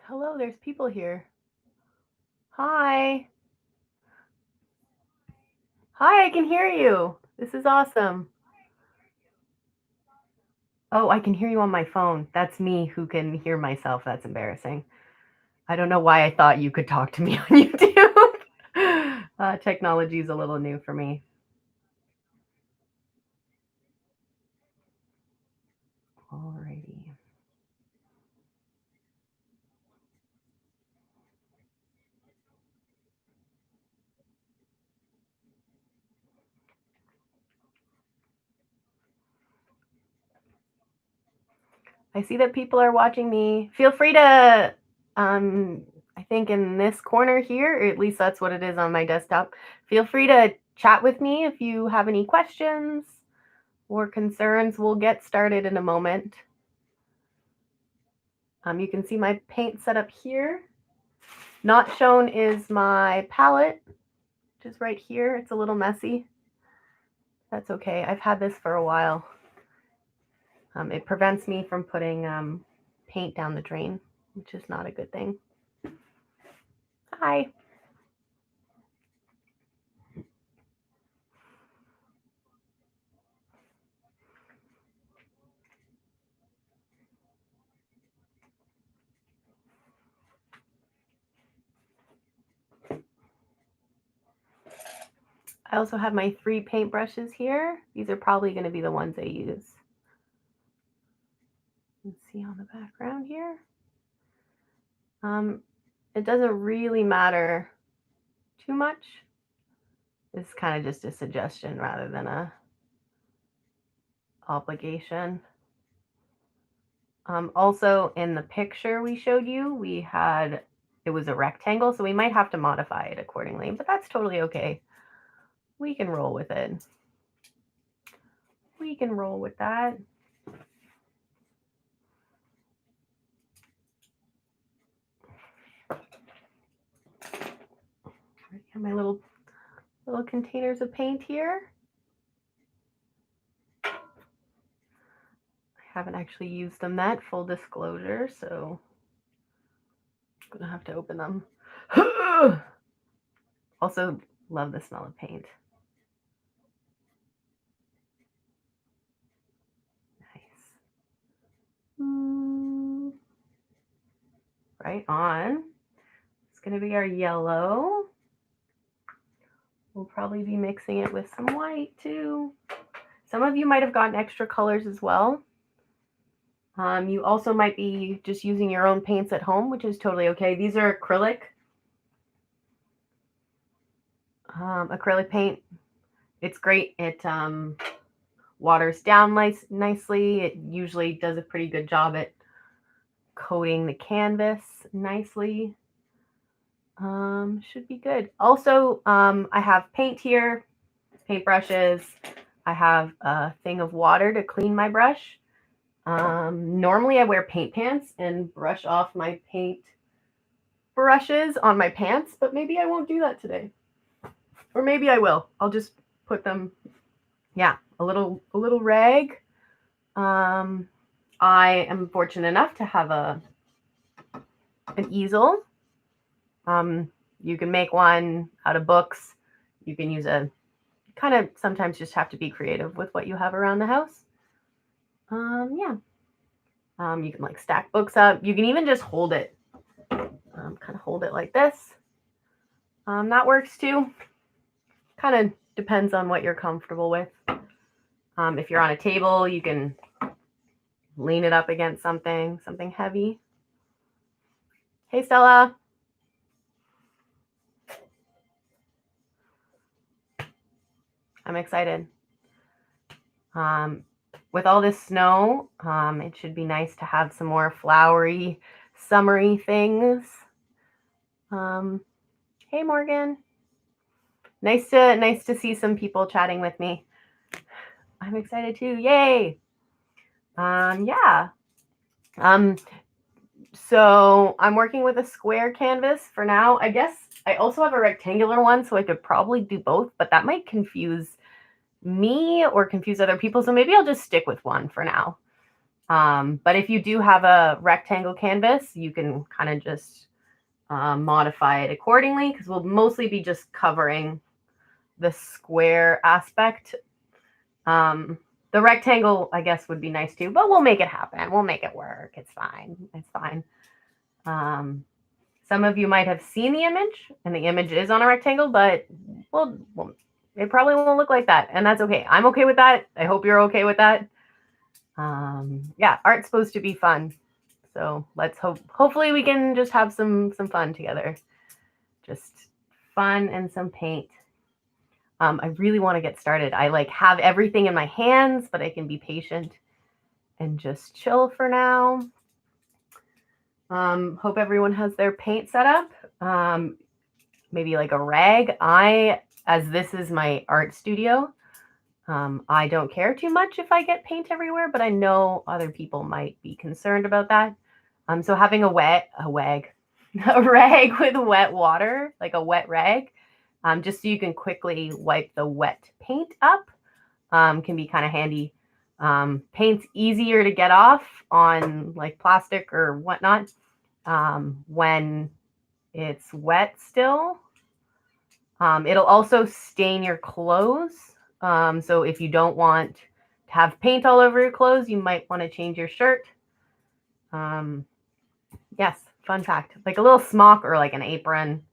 Hello, there's people here. Hi. Hi, I can hear you. This is awesome. Oh, I can hear you on my phone. That's me who can hear myself. That's embarrassing. I don't know why I thought you could talk to me on YouTube. Technology is a little new for me. Alrighty. I see that people are watching me. Feel free to, I think in this corner here, or at least that's what it is on my desktop. Feel free to chat with me if you have any questions or concerns. We'll get started in a moment. You can see my paint set up here. Not shown is my palette, which is right here. It's a little messy. That's okay. I've had this for a while. It prevents me from putting paint down the drain, which is not a good thing. Hi. I also have my 3 paint brushes here. These are probably going to be the ones I use. Let's see on the background here. It doesn't really matter too much. It's kind of just a suggestion rather than a obligation. Also, in the picture we showed you, it was a rectangle, so we might have to modify it accordingly, but that's totally okay. We can roll with it. We can roll with that. I have my little containers of paint here. I haven't actually used them yet, full disclosure, so I'm gonna have to open them. Also, love the smell of paint. Nice. Right on. It's gonna be our yellow. We'll probably be mixing it with some white too. Some of you might have gotten extra colors as well. You also might be just using your own paints at home, which is totally okay. These are acrylic. Acrylic paint. It's great. It waters down nicely. It usually does a pretty good job at coating the canvas nicely. Should be good. Also, I have paint here, paint brushes. I have a thing of water to clean my brush. Normally I wear paint pants and brush off my paint brushes on my pants, but maybe I won't do that today. Or maybe I will. I'll just put them, yeah, a little rag. I am fortunate enough to have an easel. You can make one out of books. You can use kind of sometimes just have to be creative with what you have around the house. Yeah. You can like stack books up. You can even just hold it. Kind of hold it like this. That works too. Kind of depends on what you're comfortable with. If you're on a table, you can lean it up against something heavy. Hey, Stella. I'm excited. With all this snow, it should be nice to have some more flowery, summery things. Hey, Morgan. Nice to see some people chatting with me. I'm excited too. Yay. Yeah. So I'm working with a square canvas for now. I guess I also have a rectangular one, so I could probably do both, but that might confuse me or confuse other people. So maybe I'll just stick with one for now. But if you do have a rectangle canvas, you can kind of just modify it accordingly, because we'll mostly be just covering the square aspect. The rectangle, I guess, would be nice too, but we'll make it happen. We'll make it work. It's fine. It's fine. Some of you might have seen the image, and the image is on a rectangle, but it probably won't look like that, and that's okay. I'm okay with that. I hope you're okay with that. Yeah, art's supposed to be fun, so let's hopefully we can just have some fun together. Just fun and some paint. I really want to get started. I have everything in my hands, but I can be patient and just chill for now. Hope everyone has their paint set up. Maybe like a rag. As this is my art studio, I don't care too much if I get paint everywhere, but I know other people might be concerned about that. So having a rag with wet water, like a wet rag, just so you can quickly wipe the wet paint up, can be kind of handy. Paint's easier to get off on like plastic or whatnot when it's wet still. It'll also stain your clothes. So if you don't want to have paint all over your clothes, you might want to change your shirt. Yes, fun fact, like a little smock or like an apron,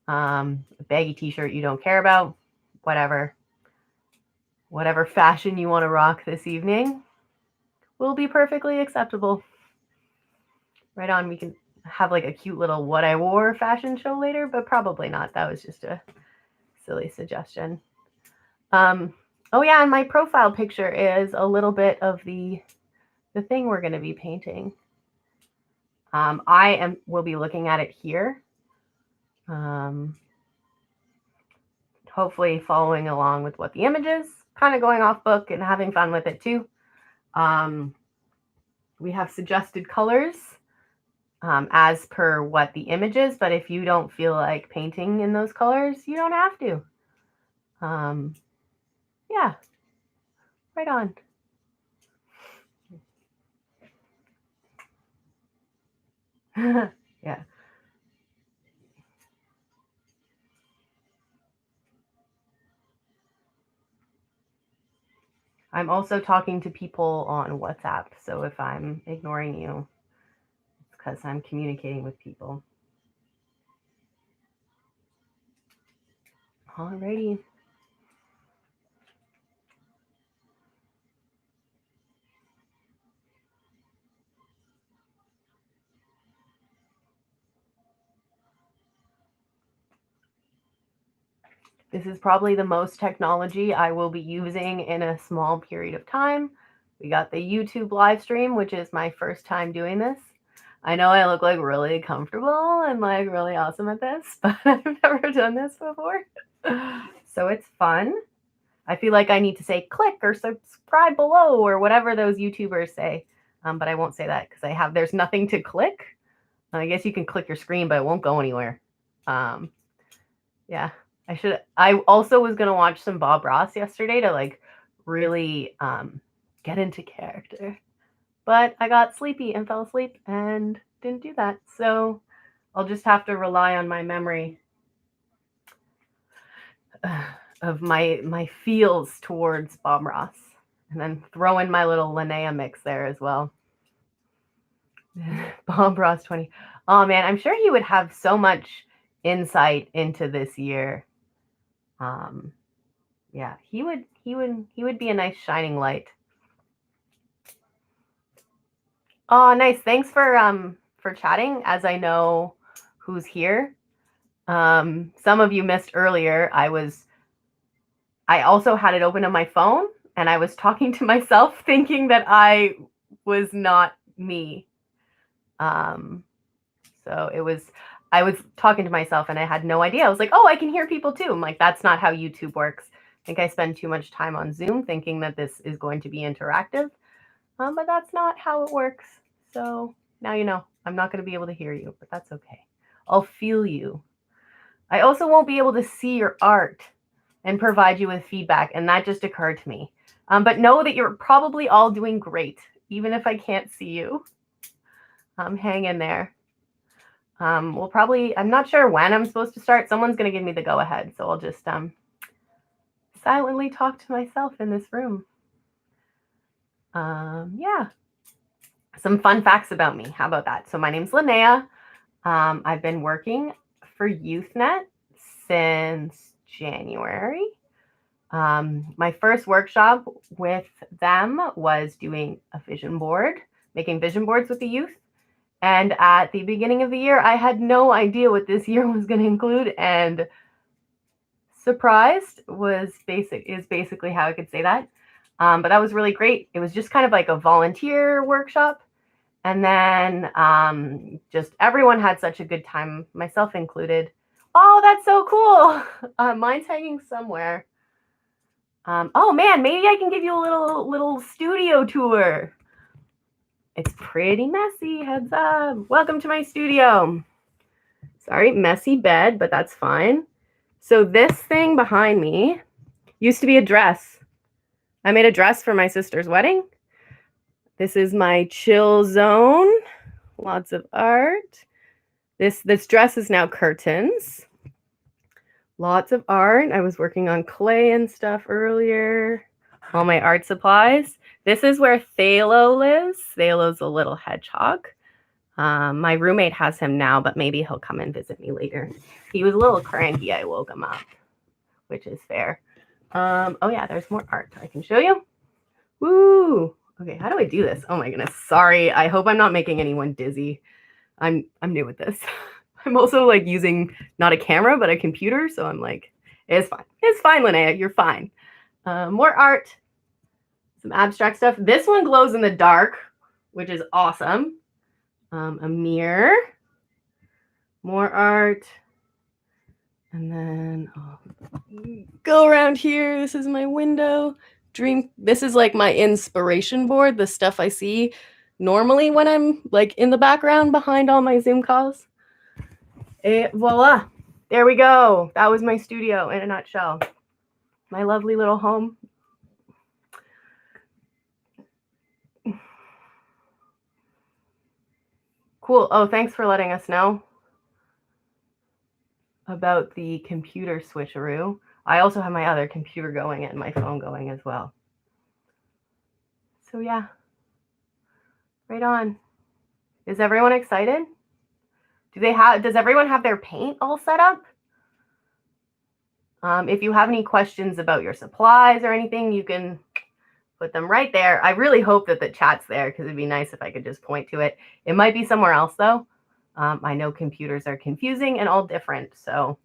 a baggy t-shirt you don't care about, whatever fashion you want to rock this evening will be perfectly acceptable. Right on. We can have like a cute little what I wore fashion show later, but probably not. That was just a silly suggestion. Oh yeah, and my profile picture is a little bit of the thing we're going to be painting. We'll be looking at it here. Hopefully following along with what the image is, kind of going off book and having fun with it too. We have suggested colors as per what the image is, but if you don't feel like painting in those colors, you don't have to. Yeah, right on. Yeah. I'm also talking to people on WhatsApp, so if I'm ignoring you, it's because I'm communicating with people. Alrighty. This is probably the most technology I will be using in a small period of time. We got the YouTube live stream, which is my first time doing this. I know I look like really comfortable and like really awesome at this, but I've never done this before. So it's fun. I feel like I need to say click or subscribe below or whatever those YouTubers say. But I won't say that because there's nothing to click. I guess you can click your screen, but it won't go anywhere. Yeah. I also was going to watch some Bob Ross yesterday to like really get into character, but I got sleepy and fell asleep and didn't do that. So I'll just have to rely on my memory of my feels towards Bob Ross, and then throw in my little Linnea mix there as well. Bob Ross 20. Oh man, I'm sure he would have so much insight into this year. Yeah, he would be a nice shining light. Oh, nice. Thanks for chatting, as I know who's here. Some of you missed earlier. I also had it open on my phone and I was talking to myself thinking that I was not me. So I was talking to myself and I had no idea. I was like, oh, I can hear people too. I'm like, that's not how YouTube works. I think I spend too much time on Zoom thinking that this is going to be interactive, but that's not how it works. So now you know, I'm not going to be able to hear you, but that's okay. I'll feel you. I also won't be able to see your art and provide you with feedback, and that just occurred to me. But know that you're probably all doing great, even if I can't see you. Hang in there. We'll probably, I'm not sure when I'm supposed to start. Someone's going to give me the go ahead. So I'll just silently talk to myself in this room. Yeah. Some fun facts about me. How about that? So my name's Linnea. I've been working for YouthNet since January. My first workshop with them was doing a vision board, making vision boards with the youth. And at the beginning of the year, I had no idea what this year was going to include, and surprised is basically how I could say that. But that was really great. It was just kind of like a volunteer workshop. And then just everyone had such a good time, myself included. Oh, that's so cool. Mine's hanging somewhere. Oh man, maybe I can give you a little studio tour. It's pretty messy, heads up. Welcome to my studio. Sorry, messy bed, but that's fine. So this thing behind me used to be a dress. I made a dress for my sister's wedding. This is my chill zone. Lots of art. This dress is now curtains. Lots of art. I was working on clay and stuff earlier. All my art supplies. This is where Thalo lives. Thalo's a little hedgehog. My roommate has him now, but maybe he'll come and visit me later. He was a little cranky. I woke him up, which is fair. Oh yeah, there's more art I can show you. Woo! Okay, how do I do this? Oh my goodness. Sorry. I hope I'm not making anyone dizzy. I'm new with this. I'm also like using not a camera, but a computer. So I'm like, it's fine. It's fine, Linnea. You're fine. More art, some abstract stuff. This one glows in the dark, which is awesome. A mirror, more art. And then go around here. This is my window. This is like my inspiration board, the stuff I see normally when I'm like in the background behind all my Zoom calls. Et voila. There we go. That was my studio in a nutshell. My lovely little home. Cool. Oh, thanks for letting us know about the computer switcheroo. I also have my other computer going and my phone going as well. So yeah, right on. Is everyone excited? Does everyone have their paint all set up? If you have any questions about your supplies or anything, you can put them right there. I really hope that the chat's there because it'd be nice if I could just point to it. It might be somewhere else though. I know computers are confusing and all different. So,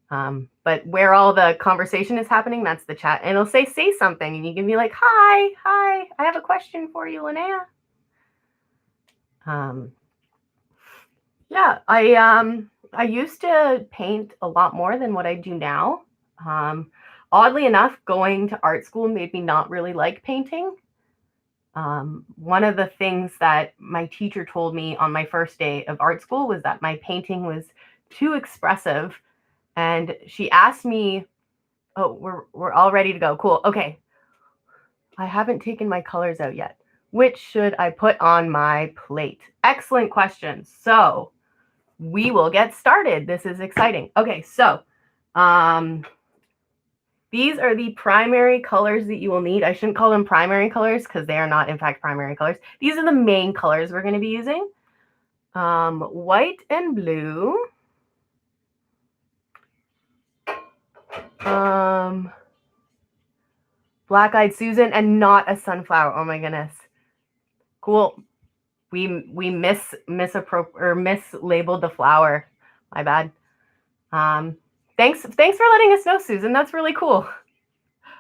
but where all the conversation is happening, that's the chat. And it'll say something and you can be like, hi, I have a question for you, Linnea. Yeah, I used to paint a lot more than what I do now. Oddly enough, going to art school made me not really like painting. One of the things that my teacher told me on my first day of art school was that my painting was too expressive. And she asked me, oh, we're all ready to go. Cool. Okay. I haven't taken my colors out yet. Which should I put on my plate? Excellent question. So we will get started. This is exciting. Okay, so these are the primary colors that you will need. I shouldn't call them primary colors because they are not, in fact, primary colors. These are the main colors we're going to be using. White and blue. Black-eyed Susan and not a sunflower. Oh my goodness. Cool. We mislabeled the flower. My bad. Thanks for letting us know, Susan. That's really cool.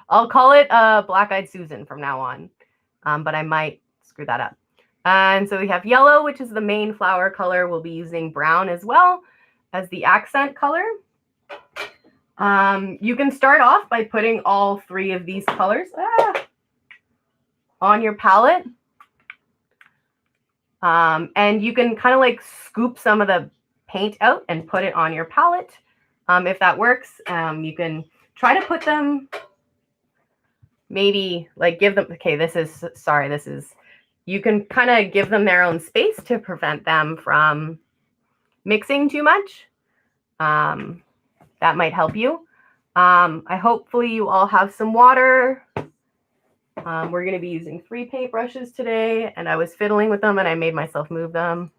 I'll call it Black-eyed Susan from now on, but I might screw that up. And so we have yellow, which is the main flower color. We'll be using brown as well as the accent color. You can start off by putting all three of these colors on your palette. And you can kind of like scoop some of the paint out and put it on your palette. If that works, you can try to put them, maybe like give them, okay, you can kind of give them their own space to prevent them from mixing too much. That might help you. Hopefully you all have some water. We're going to be using 3 paintbrushes today, and I was fiddling with them and I made myself move them.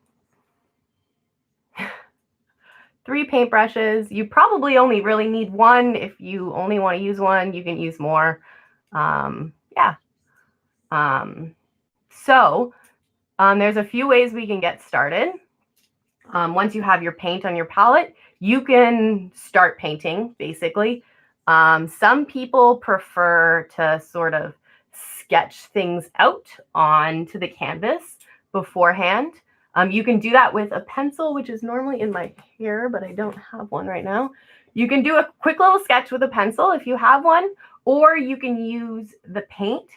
3 paintbrushes. You probably only really need 1. If you only want to use 1, you can use more. Yeah. There's a few ways we can get started. Once you have your paint on your palette, you can start painting, basically. Some people prefer to sort of sketch things out onto the canvas beforehand. You can do that with a pencil, which is normally in my hair, but I don't have one right now. You can do a quick little sketch with a pencil if you have one, or you can use the paint.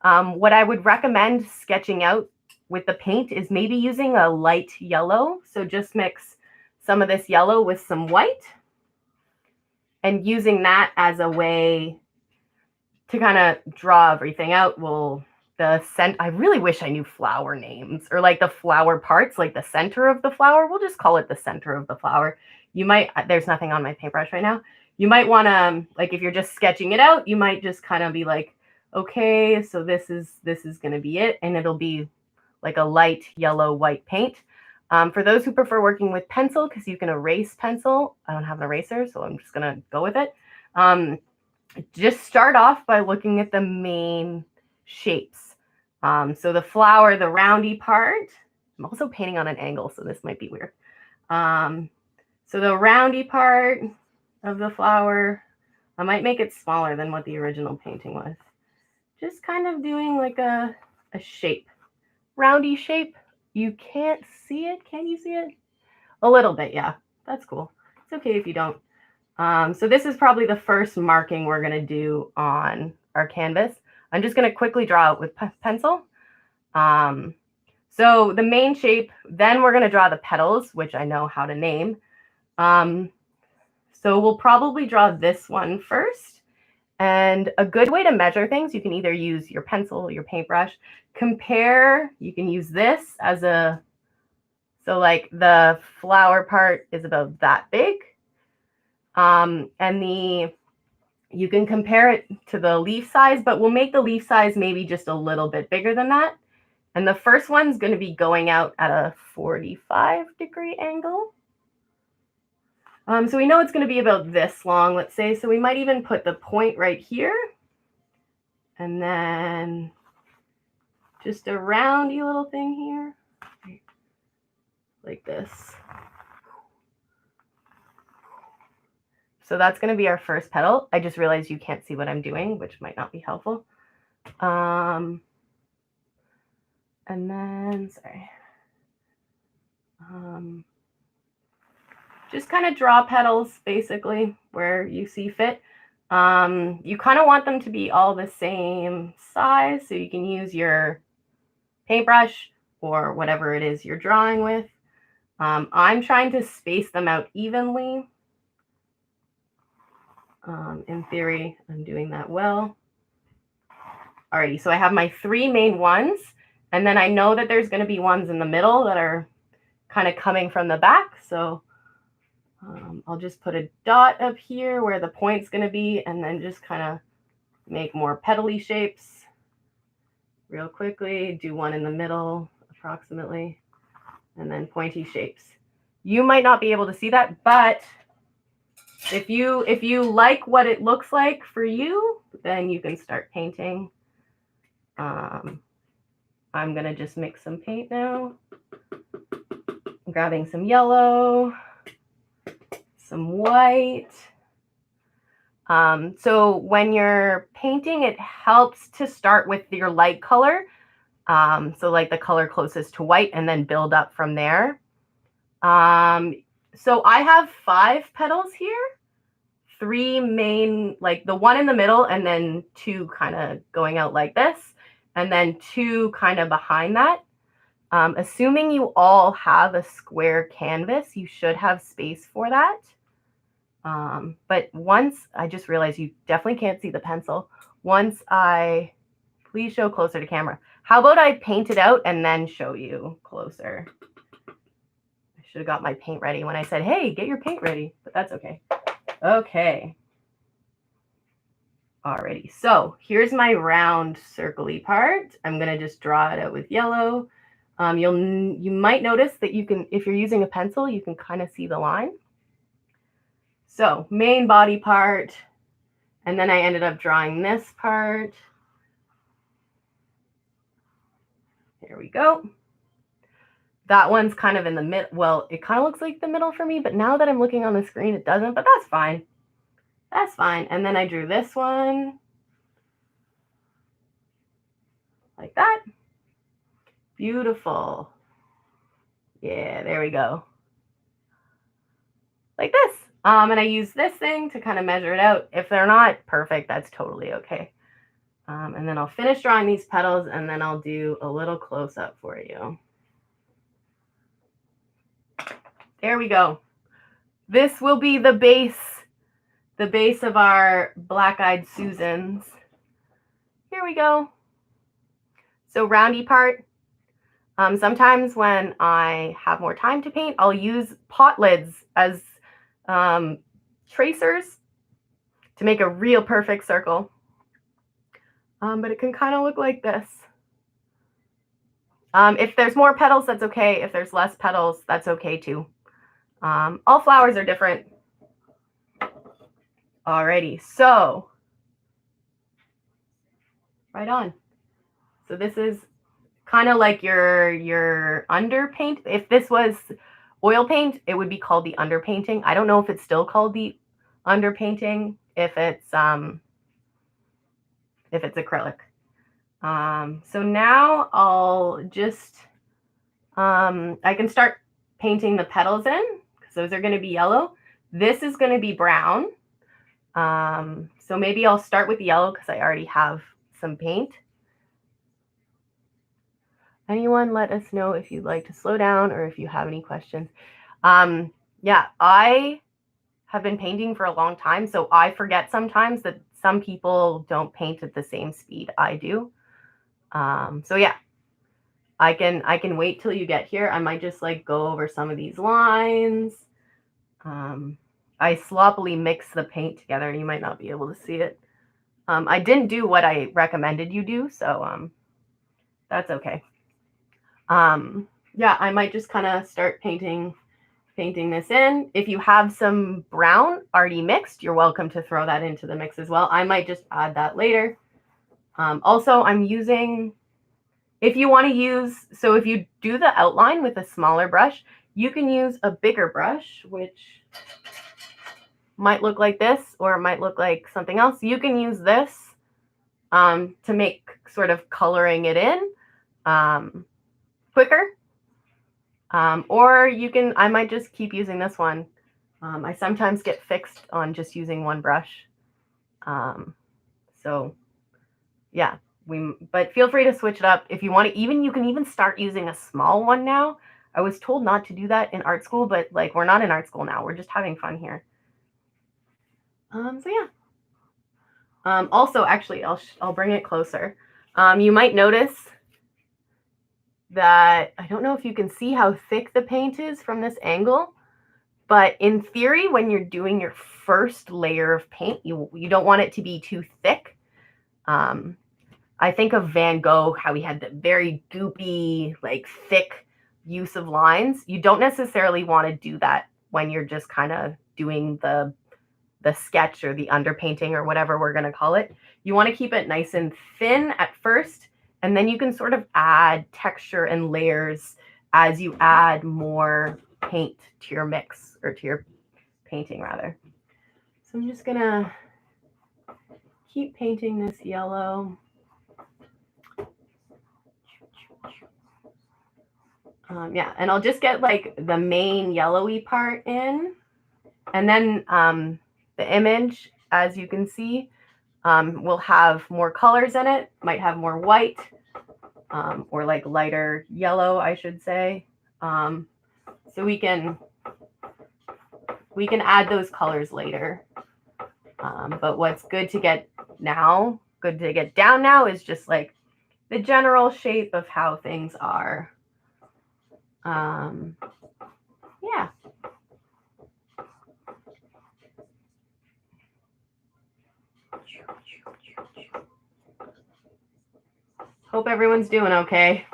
What I would recommend sketching out with the paint is maybe using a light yellow. So just mix some of this yellow with some white and using that as a way to kind of draw everything out. I really wish I knew flower names, or like the flower parts, like the center of the flower. We'll just call it the center of the flower. There's nothing on my paintbrush right now. You might want to, like, if you're just sketching it out, you might just kind of be like, okay, so this is going to be it. And it'll be like a light yellow white paint. For those who prefer working with pencil, because you can erase pencil, I don't have an eraser, so I'm just going to go with it. Just start off by looking at the main shapes. So the flower, the roundy part, I'm also painting on an angle, so this might be weird. So the roundy part of the flower, I might make it smaller than what the original painting was. Just kind of doing like a shape, roundy shape. You can't see it. Can you see it? A little bit, yeah. That's cool. It's okay if you don't. So this is probably the first marking we're going to do on our canvas. I'm just going to quickly draw it with pencil. So the main shape, then we're going to draw the petals, which I know how to name. So we'll probably draw this one first. And a good way to measure things, you can either use your pencil or your paintbrush. You can use this as so like the flower part is about that big. And you can compare it to the leaf size, but we'll make the leaf size maybe just a little bit bigger than that. And the first one's going to be going out at a 45-degree angle. So we know it's going to be about this long, let's say. So we might even put the point right here. And then just a roundy little thing here, like this. So that's going to be our first petal. I just realized you can't see what I'm doing, which might not be helpful. And then, sorry. Just kind of draw petals, basically, where you see fit. You kind of want them to be all the same size, so you can use your paintbrush or whatever it is you're drawing with. I'm trying to space them out evenly. In theory, I'm doing that well. Alrighty, so I have my 3 main ones, and then I know that there's going to be ones in the middle that are kind of coming from the back. So I'll just put a dot up here where the point's going to be, and then just kind of make more petally shapes real quickly. Do one in the middle, approximately, and then pointy shapes. You might not be able to see that, but if you like what it looks like for you, then you can start painting. I'm gonna just mix some paint now. I'm grabbing some yellow, some white. So when you're painting, it helps to start with your light color. So like the color closest to white and then build up from there. So I have 5 petals here, 3 main, like the one in the middle, and then 2 kind of going out like this, and then 2 kind of behind that. Assuming you all have a square canvas, you should have space for that. But once, I just realized you definitely can't see the pencil. Please show closer to camera. How about I paint it out and then show you closer? I should have got my paint ready when I said, hey, get your paint ready, but that's okay. Okay. Alrighty, so here's my round circly part. I'm gonna just draw it out with yellow. You might notice that you can, if you're using a pencil, you can kind of see the line. So main body part, and then I ended up drawing this part. Here we go. That one's kind of in the mid. Well, it kind of looks like the middle for me, but now that I'm looking on the screen, it doesn't, but that's fine. That's fine. And then I drew this one like that. Beautiful. Yeah, there we go. Like this. And I use this thing to kind of measure it out. If they're not perfect, that's totally okay. And then I'll finish drawing these petals, and then I'll do a little close up for you. There we go. This will be the base of our Black-Eyed Susans. Here we go. So roundy part. Sometimes when I have more time to paint, I'll use pot lids as tracers to make a real perfect circle. But it can kind of look like this. If there's more petals, that's okay. If there's less petals, that's okay too. All flowers are different. Alrighty, so right on. So this is kind of like your underpaint. If this was oil paint, it would be called the underpainting. I don't know if it's still called the underpainting if it's acrylic. So now I'll just I can start painting the petals in, because those are going to be yellow. This is going to be brown. So maybe I'll start with yellow because I already have some paint. Anyone let us know if you'd like to slow down or if you have any questions. Yeah, I have been painting for a long time, so I forget sometimes that some people don't paint at the same speed I do. So yeah, I can wait till you get here. I might just like go over some of these lines. I sloppily mix the paint together, and you might not be able to see it. I didn't do what I recommended you do, so that's okay. Yeah, I might just kind of start painting this in. If you have some brown already mixed, you're welcome to throw that into the mix as well. I might just add that later. Also, I'm using, if you want to use, so if you do the outline with a smaller brush, you can use a bigger brush, which might look like this, or it might look like something else. You can use this to make sort of coloring it in quicker. Or you can, I might just keep using this one. I sometimes get fixed on just using one brush. So yeah, but feel free to switch it up if you want to. You can even start using a small one now. I was told not to do that in art school, but like, we're not in art school now. We're just having fun here. So yeah. Also, actually, I'll bring it closer. You might notice that I don't know if you can see how thick the paint is from this angle, but in theory, when you're doing your first layer of paint, you don't want it to be too thick. I think of Van Gogh, how he had the very goopy, like thick use of lines. You don't necessarily want to do that when you're just kind of doing the the sketch or the underpainting or whatever we're going to call it. You want to keep it nice and thin at first, and then you can sort of add texture and layers as you add more paint to your mix, or to your painting rather. So I'm just gonna keep painting this yellow. Yeah, and I'll just get like the main yellowy part in, and then the image, as you can see, will have more colors in it, might have more white, or like lighter yellow, I should say. So we can add those colors later. But what's good to get down now is just like the general shape of how things are. Yeah. Hope everyone's doing okay.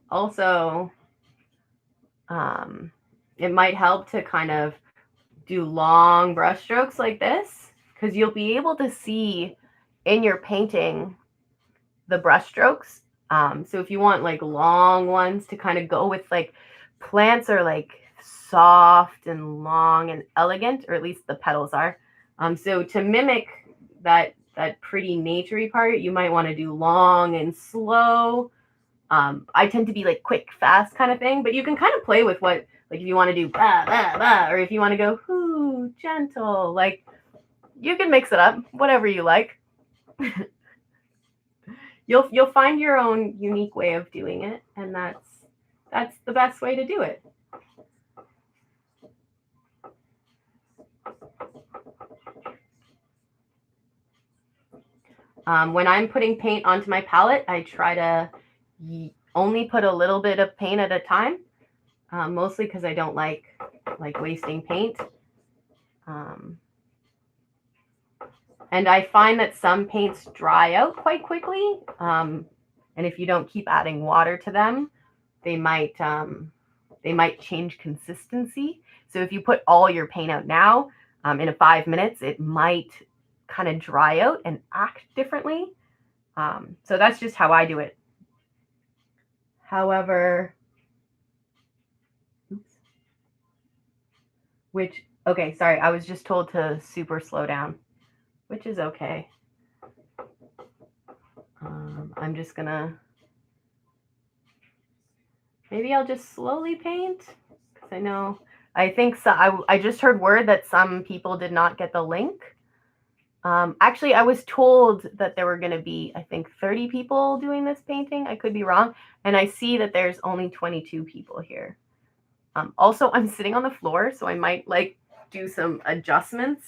Also, it might help to kind of do long brush strokes like this, because you'll be able to see in your painting the brush strokes. So if you want like long ones to kind of go with, like, plants are like soft and long and elegant, or at least the petals are. So to mimic that pretty naturey part, you might want to do long and slow. I tend to be like quick, fast kind of thing, but you can kind of play with what, like if you want to do bah, bah, bah, or if you want to go whoo, gentle, like you can mix it up, whatever you like. You'll find your own unique way of doing it, and that's the best way to do it. When I'm putting paint onto my palette, I try to only put a little bit of paint at a time, mostly because I don't like wasting paint. And I find that some paints dry out quite quickly, and if you don't keep adding water to them, they might change consistency. So if you put all your paint out now, in 5 minutes, it might kind of dry out and act differently. So that's just how I do it. However, okay, sorry, I was just told to super slow down, which is okay. I'm just gonna, maybe I'll just slowly paint, because I think so. I just heard word that some people did not get the link. Actually, I was told that there were going to be, I think, 30 people doing this painting. I could be wrong. And I see that there's only 22 people here. Also, I'm sitting on the floor, so I might like do some adjustments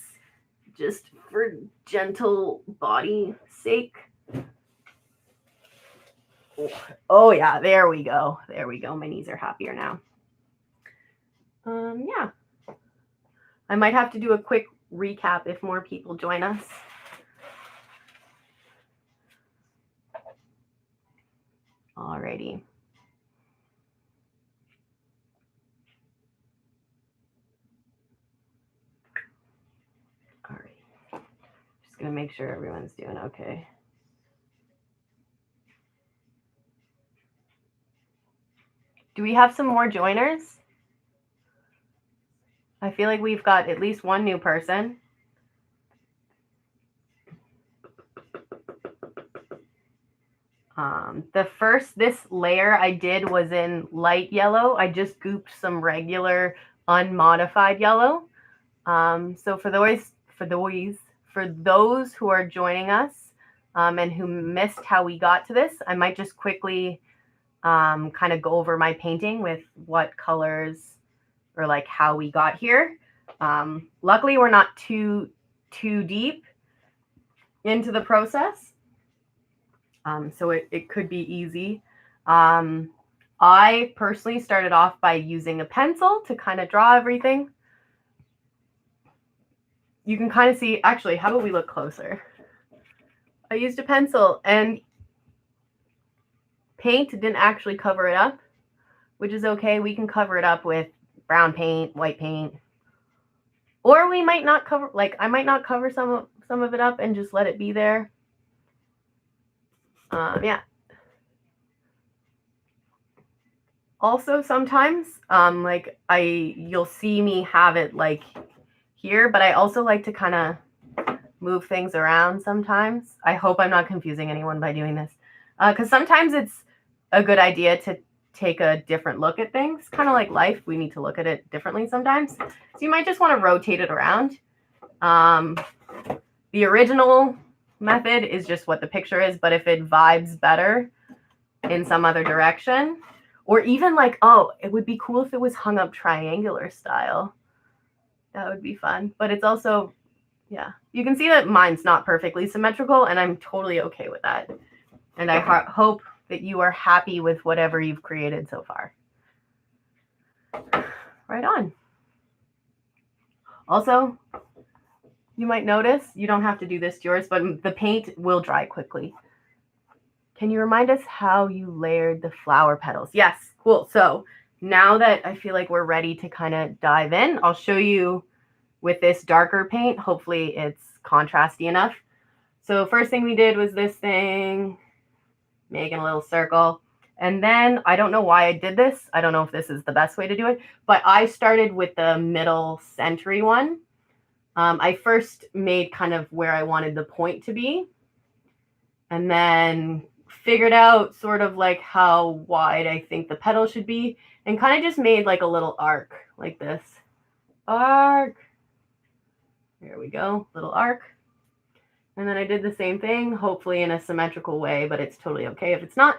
just for gentle body sake. Oh yeah, there we go. There we go. My knees are happier now. Yeah. I might have to do a quick recap if more people join us. Alrighty. All right. Just gonna make sure everyone's doing okay. Do we have some more joiners? I feel like we've got at least one new person. This layer I did was in light yellow. I just gooped some regular unmodified yellow. So for those who are joining us, and who missed how we got to this, I might just quickly kind of go over my painting with what colors, or like how we got here. Luckily, we're not too deep into the process, so it could be easy. I personally started off by using a pencil to kind of draw everything. you can kind of see, actually, how about we look closer? I used a pencil and paint didn't actually cover it up, which is okay. We can cover it up with brown paint, white paint, or we might not cover, like I might not cover some of it up and just let it be there. Yeah. Also sometimes, like you'll see me have it like here, but I also like to kind of move things around sometimes. I hope I'm not confusing anyone by doing this. Because sometimes it's a good idea to take a different look at things. Kind of like life, we need to look at it differently sometimes. So you might just want to rotate it around. The original method is just what the picture is, but if it vibes better in some other direction, or even like, oh, it would be cool if it was hung up triangular style. That would be fun. But it's also, yeah, you can see that mine's not perfectly symmetrical, and I'm totally okay with that. And I hope that you are happy with whatever you've created so far. Right on. Also, you might notice, you don't have to do this to yours, but the paint will dry quickly. Can you remind us how you layered the flower petals? Yes, cool. So now that I feel like we're ready to kind of dive in, I'll show you with this darker paint. Hopefully it's contrasty enough. So first thing we did was this thing, making a little circle. And then I don't know why I did this. I don't know if this is the best way to do it, but I started with the middle century one. I first made kind of where I wanted the point to be, and then figured out sort of like how wide I think the petal should be, and kind of just made like a little arc like this. Arc. There we go, little arc. And then I did the same thing, hopefully in a symmetrical way, but it's totally okay if it's not.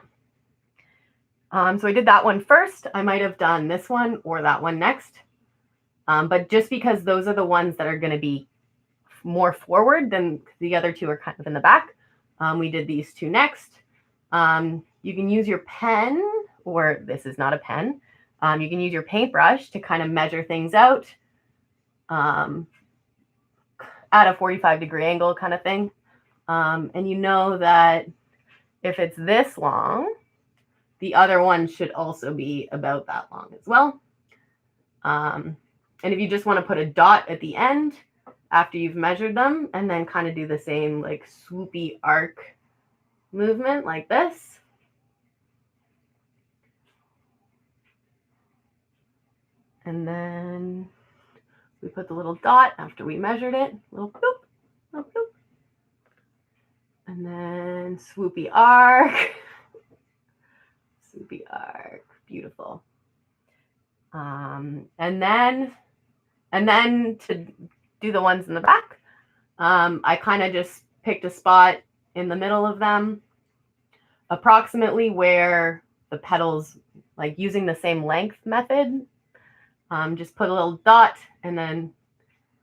So I did that one first. I might have done this one or that one next. But just because those are the ones that are going to be more forward than the other two are kind of in the back, we did these two next. You can use your pen, or this is not a pen. You can use your paintbrush to kind of measure things out at a 45-degree angle kind of thing. And you know that if it's this long, the other one should also be about that long as well. And if you just want to put a dot at the end after you've measured them, and then kind of do the same like swoopy arc movement like this. And then we put the little dot after we measured it, little boop, little boop. And then swoopy arc. Swoopy arc, beautiful. And then to do the ones in the back, I kind of just picked a spot in the middle of them, approximately where the petals, like using the same length method, just put a little dot and then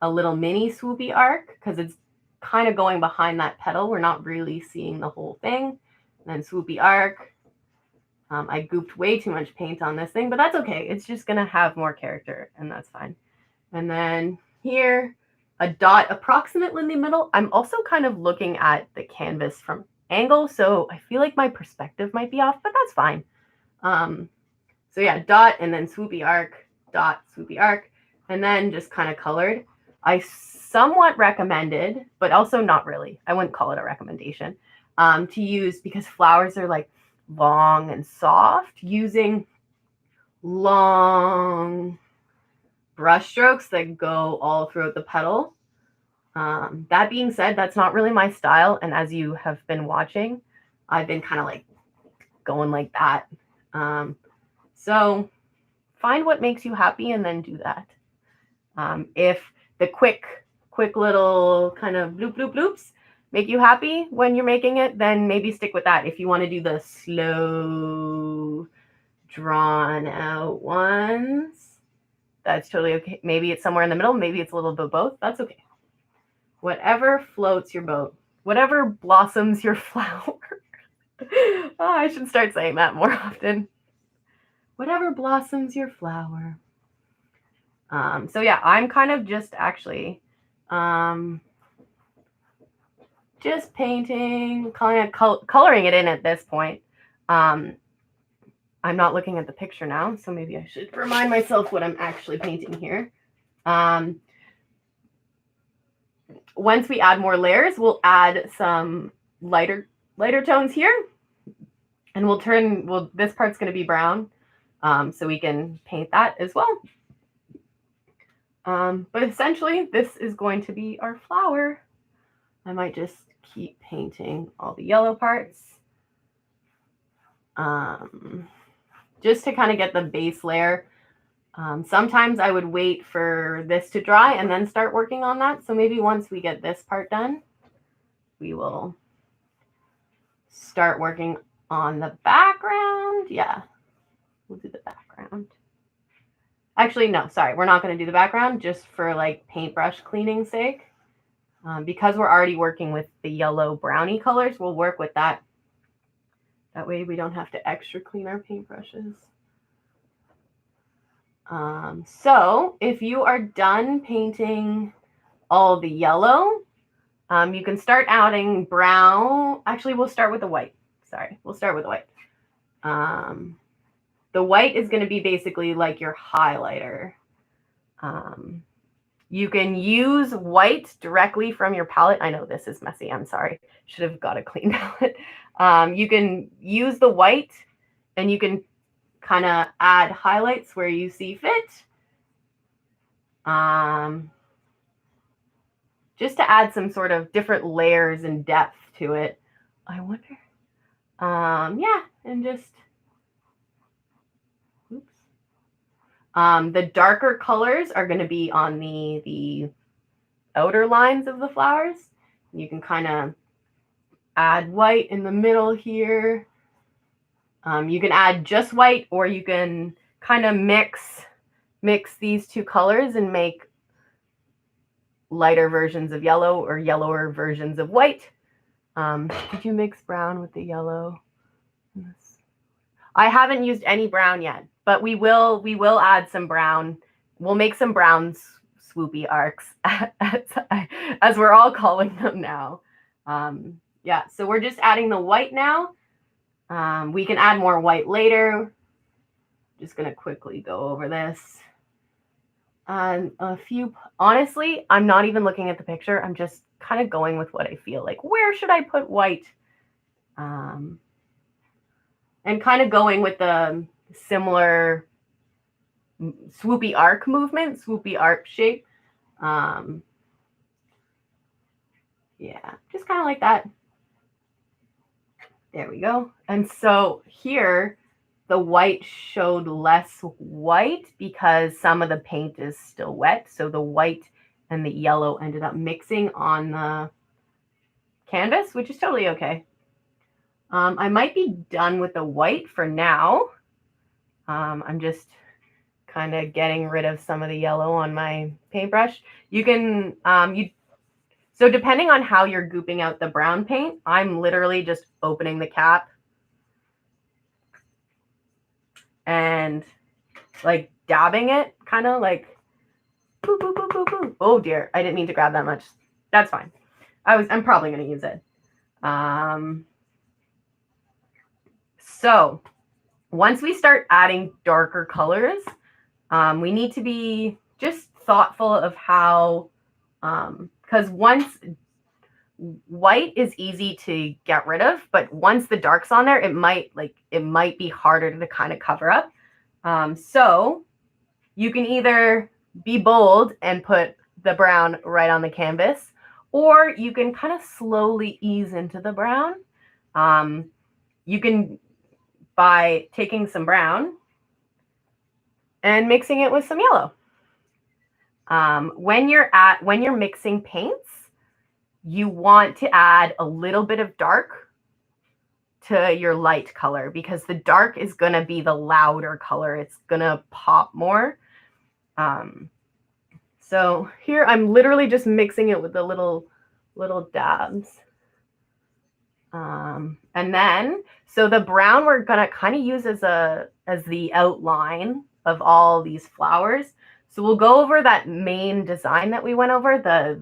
a little mini swoopy arc, because it's kind of going behind that petal. We're not really seeing the whole thing. And then swoopy arc. I gooped way too much paint on this thing, but that's okay. It's just going to have more character, and that's fine. And then here, a dot approximately in the middle. I'm also kind of looking at the canvas from angle, so I feel like my perspective might be off, but that's fine. So yeah, dot and then swoopy arc, dot, swoopy arc, and then just kind of colored. I somewhat recommended, but also not really. I wouldn't call it a recommendation, to use, because flowers are like long and soft, using long brush strokes that go all throughout the petal. That being said, that's not really my style, and as you have been watching, I've been kind of like going like that. So find what makes you happy and then do that. If the quick little kind of bloop bloop bloops make you happy when you're making it, then maybe stick with that. If you want to do the slow, drawn out ones, that's totally okay. Maybe it's somewhere in the middle. Maybe it's a little bit of both. That's okay. Whatever floats your boat. Whatever blossoms your flower. Oh, I should start saying that more often. Whatever blossoms your flower. So yeah, I'm kind of just actually Just painting, kind of coloring it in at this point. I'm not looking at the picture now, so maybe I should remind myself what I'm actually painting here. Once we add more layers, we'll add some lighter tones here, and this part's going to be brown, so we can paint that as well. But essentially, this is going to be our flower. I might just keep painting all the yellow parts, just to kind of get the base layer. Sometimes I would wait for this to dry and then start working on that. So maybe once we get this part done, we will start working on the background. Yeah, we'll do the background. Actually, no, sorry, we're not going to do the background just for like paintbrush cleaning's sake. Because we're already working with the yellow brownie colors, we'll work with that. That way we don't have to extra clean our paintbrushes. So if you are done painting all the yellow, you can start adding brown. Actually, we'll start with the white. Sorry, we'll start with the white. The white is going to be basically like your highlighter. You can use white directly from your palette. I know this is messy. I'm sorry. Should have got a clean palette. You can use the white and you can kind of add highlights where you see fit. Just to add some sort of different layers and depth to it. I wonder. Yeah, and just, oops. The darker colors are going to be on the outer lines of the flowers. You can kind of add white in the middle here. You can add just white, or you can kind of mix these two colors and make lighter versions of yellow or yellower versions of white. Did you mix brown with the yellow? I haven't used any brown yet, but we will add some brown. We'll make some brown swoopy arcs, as we're all calling them now. Yeah, so we're just adding the white now. We can add more white later. Just going to quickly go over this. Honestly, I'm not even looking at the picture. I'm just kind of going with what I feel like. Where should I put white? And kind of going with the similar swoopy arc movement, swoopy arc shape. Yeah, just kind of like that. There we go. And so here, the white showed less white because some of the paint is still wet. So the white and the yellow ended up mixing on the canvas, which is totally okay. I might be done with the white for now. I'm just kind of getting rid of some of the yellow on my paintbrush. You can, so depending on how you're gooping out the brown paint, I'm literally just opening the cap and like dabbing it, kind of like boop, boop, boop, boop, boop. Oh dear, I didn't mean to grab that much. That's fine. I'm probably going to use it. So once we start adding darker colors, we need to be just thoughtful of how, because once white is easy to get rid of, but once the dark's on there, it might be harder to kind of cover up. So you can either be bold and put the brown right on the canvas, or you can kind of slowly ease into the brown. You can, by taking some brown and mixing it with some yellow. When you're mixing paints, you want to add a little bit of dark to your light color, because the dark is going to be the louder color. It's going to pop more. So here I'm literally just mixing it with the little dabs. And then, so the brown we're going to kind of use as the outline of all these flowers. So we'll go over that main design that we went over, the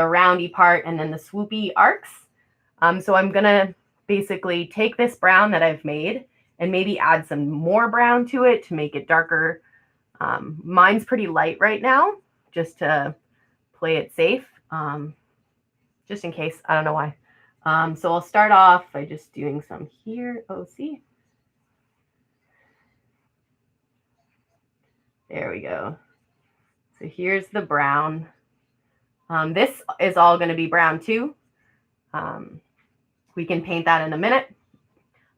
roundy part and then the swoopy arcs. So I'm gonna basically take this brown that I've made and maybe add some more brown to it to make it darker. Mine's pretty light right now, just to play it safe, just in case. I don't know why. So I'll start off by just doing some here. Oh, see? There we go. So here's the brown. This is all going to be brown too. We can paint that in a minute,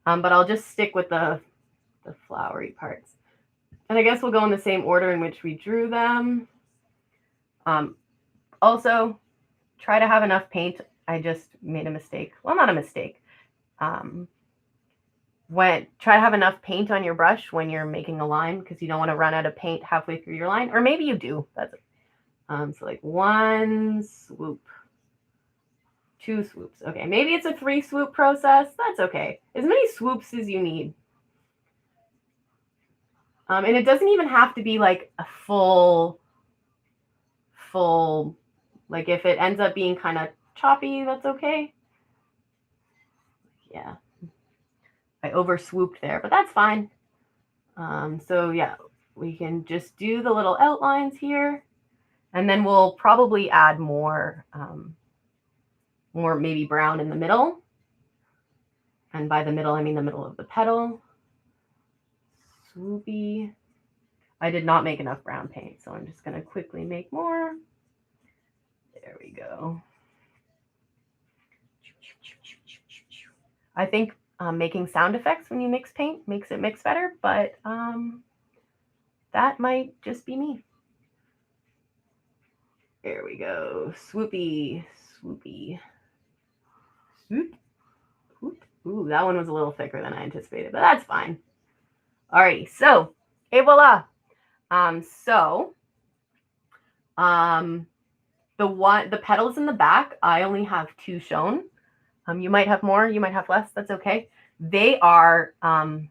but I'll just stick with the flowery parts. And I guess we'll go in the same order in which we drew them. Also, try to have enough paint. I just made a mistake. Well, not a mistake. Try to have enough paint on your brush when you're making a line, because you don't want to run out of paint halfway through your line, or maybe you do. That's it. So like 1 swoop, 2 swoops. Okay, maybe it's a 3 swoop process. That's okay. As many swoops as you need. And it doesn't even have to be like a full, like if it ends up being kind of choppy, that's okay. Yeah, I over swooped there, but that's fine. So yeah, we can just do the little outlines here, and then we'll probably add more maybe brown in the middle. And by the middle, I mean the middle of the petal. Swoopy. I did not make enough brown paint, so I'm just going to quickly make more. There we go. I think making sound effects when you mix paint makes it mix better, but that might just be me. There we go. Swoopy, swoopy. Swoop. Ooh, that one was a little thicker than I anticipated, but that's fine. Alrighty, so, et voila. The petals in the back, I only have 2 shown. You might have more, you might have less, that's okay. They are going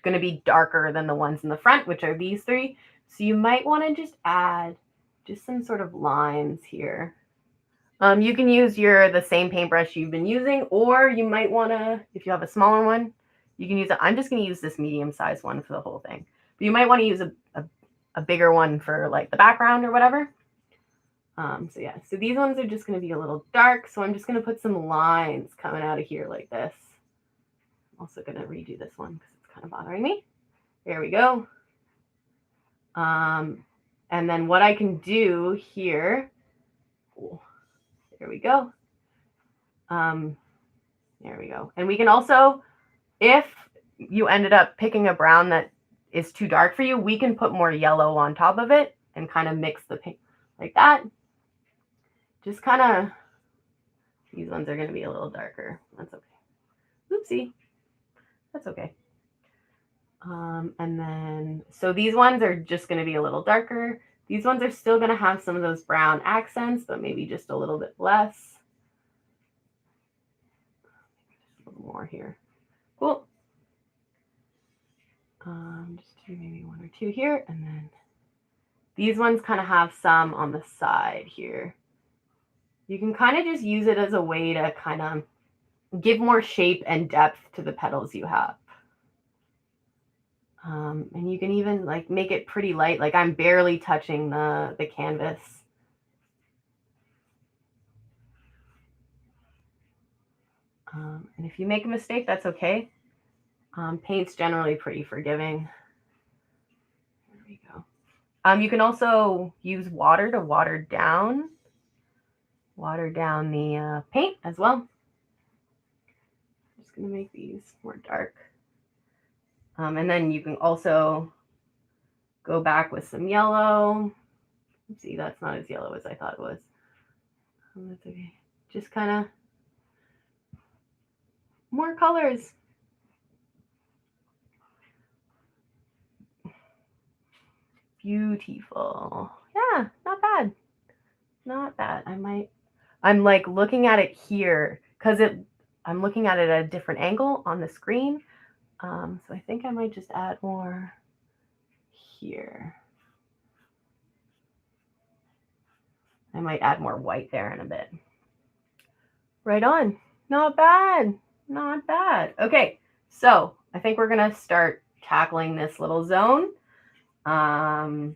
to be darker than the ones in the front, which are these 3. So you might want to just add just some sort of lines here. You can use the same paintbrush you've been using, or you might want to, if you have a smaller one, you can use it. I'm just going to use this medium-sized one for the whole thing. But you might want to use a bigger one for like the background or whatever. So yeah, so these ones are just going to be a little dark. So I'm just going to put some lines coming out of here like this. I'm also going to redo this one because it's kind of bothering me. There we go. And then what I can do here, there we go. There we go. And we can also, if you ended up picking a brown that is too dark for you, we can put more yellow on top of it and kind of mix the paint like that. Just kind of, these ones are going to be a little darker. That's okay. Oopsie. That's okay. And then, so these ones are just going to be a little darker. These ones are still going to have some of those brown accents, but maybe just a little bit less. A little more here. Cool. Just do maybe 1 or 2 here. And then these ones kind of have some on the side here. You can kind of just use it as a way to kind of give more shape and depth to the petals you have. And you can even like make it pretty light. Like I'm barely touching the canvas. And if you make a mistake, that's okay. Paint's generally pretty forgiving. There we go. You can also use water to water down the paint as well. I'm just going to make these more dark. And then you can also go back with some yellow. See, that's not as yellow as I thought it was. That's okay. Just kind of more colors. Beautiful. Yeah, not bad. Not bad. I'm like looking at it here because I'm looking at it at a different angle on the screen. So I think I might just add more here. I might add more white there in a bit. Right on. Not bad. Not bad. Okay, so I think we're going to start tackling this little zone. I'm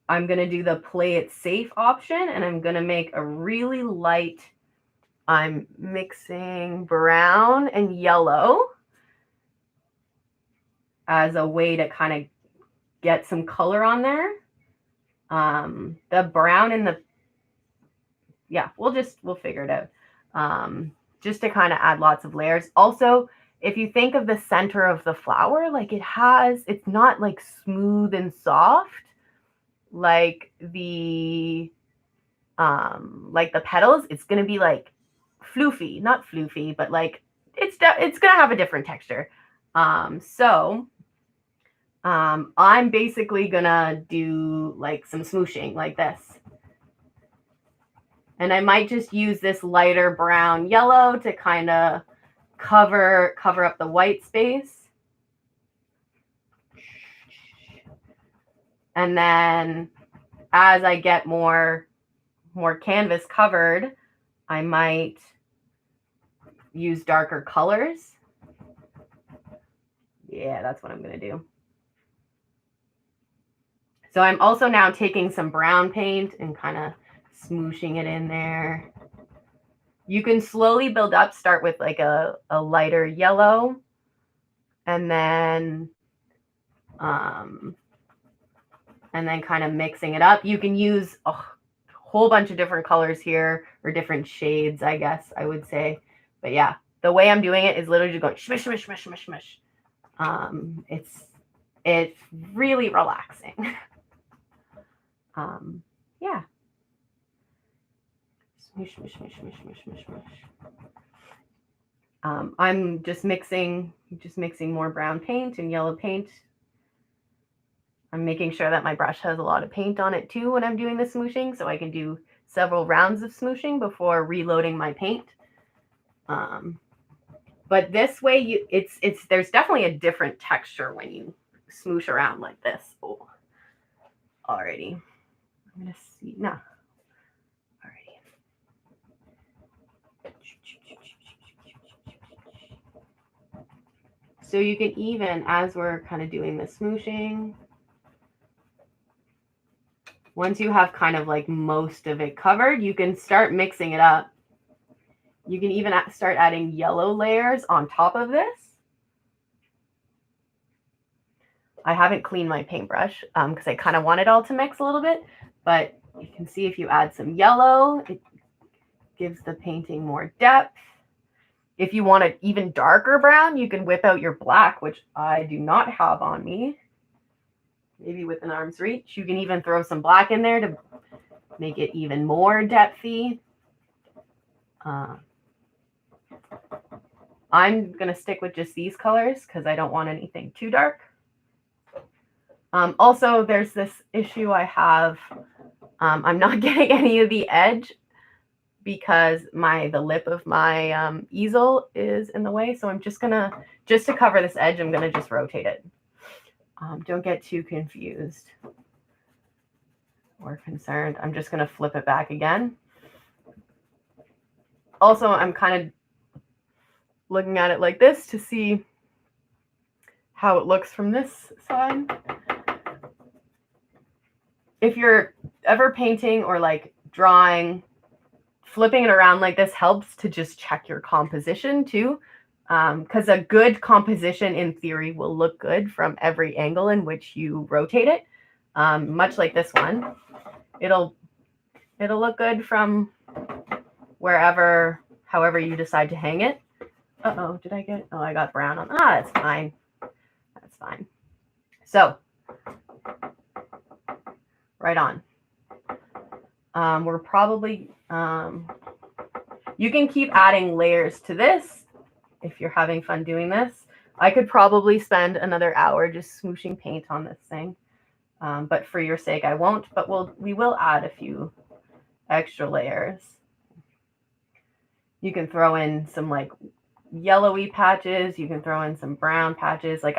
going to do the play it safe option, and I'm going to make a really light, I'm mixing brown and yellow as a way to kind of get some color on there. The brown and the, yeah, we'll figure it out. Just to kind of add lots of layers. Also, if you think of the center of the flower, like it's not like smooth and soft like the petals. It's going to be like floofy, not floofy, but like it's going to have a different texture. So I'm basically going to do like some smooshing like this. And I might just use this lighter brown yellow to kind of cover up the white space. And then as I get more canvas covered, I might use darker colors. Yeah, that's what I'm going to do. So I'm also now taking some brown paint and kind of smooshing it in there. You can slowly build up, start with like a lighter yellow, and then kind of mixing it up. You can use a whole bunch of different colors here, or different shades, I guess I would say. But yeah, the way I'm doing it is literally just going smush, smush, smush, smush, smush. It's really relaxing. Yeah. Smush, smush, smush, smush, smush, smush, smush. I'm just mixing more brown paint and yellow paint. I'm making sure that my brush has a lot of paint on it too when I'm doing the smooshing, so I can do several rounds of smooshing before reloading my paint. But this way, there's definitely a different texture when you smoosh around like this. Oh, alrighty. I'm gonna see. No. Alrighty. So you can even, as we're kind of doing the smooshing, once you have kind of like most of it covered, you can start mixing it up. You can even start adding yellow layers on top of this. I haven't cleaned my paintbrush because I kind of want it all to mix a little bit, but you can see if you add some yellow, it gives the painting more depth. If you want it even darker brown, you can whip out your black, which I do not have on me. Maybe within arm's reach. You can even throw some black in there to make it even more depthy. I'm going to stick with just these colors because I don't want anything too dark. Also, there's this issue I have. I'm not getting any of the edge because the lip of my easel is in the way. So I'm just to cover this edge, I'm going to just rotate it. Don't get too confused or concerned. I'm just going to flip it back again. Also, I'm kind of looking at it like this to see how it looks from this side. If you're ever painting or like drawing, flipping it around like this helps to just check your composition too. Because a good composition in theory will look good from every angle in which you rotate it. Much like this one, it'll look good from wherever, however you decide to hang it. Uh-oh, I got brown on, that's fine. That's fine. So, right on. We're probably, you can keep adding layers to this if you're having fun doing this. I could probably spend another hour just smooshing paint on this thing. But for your sake, I won't, but we will add a few extra layers. You can throw in some like yellowy patches. You can throw in some brown patches. Like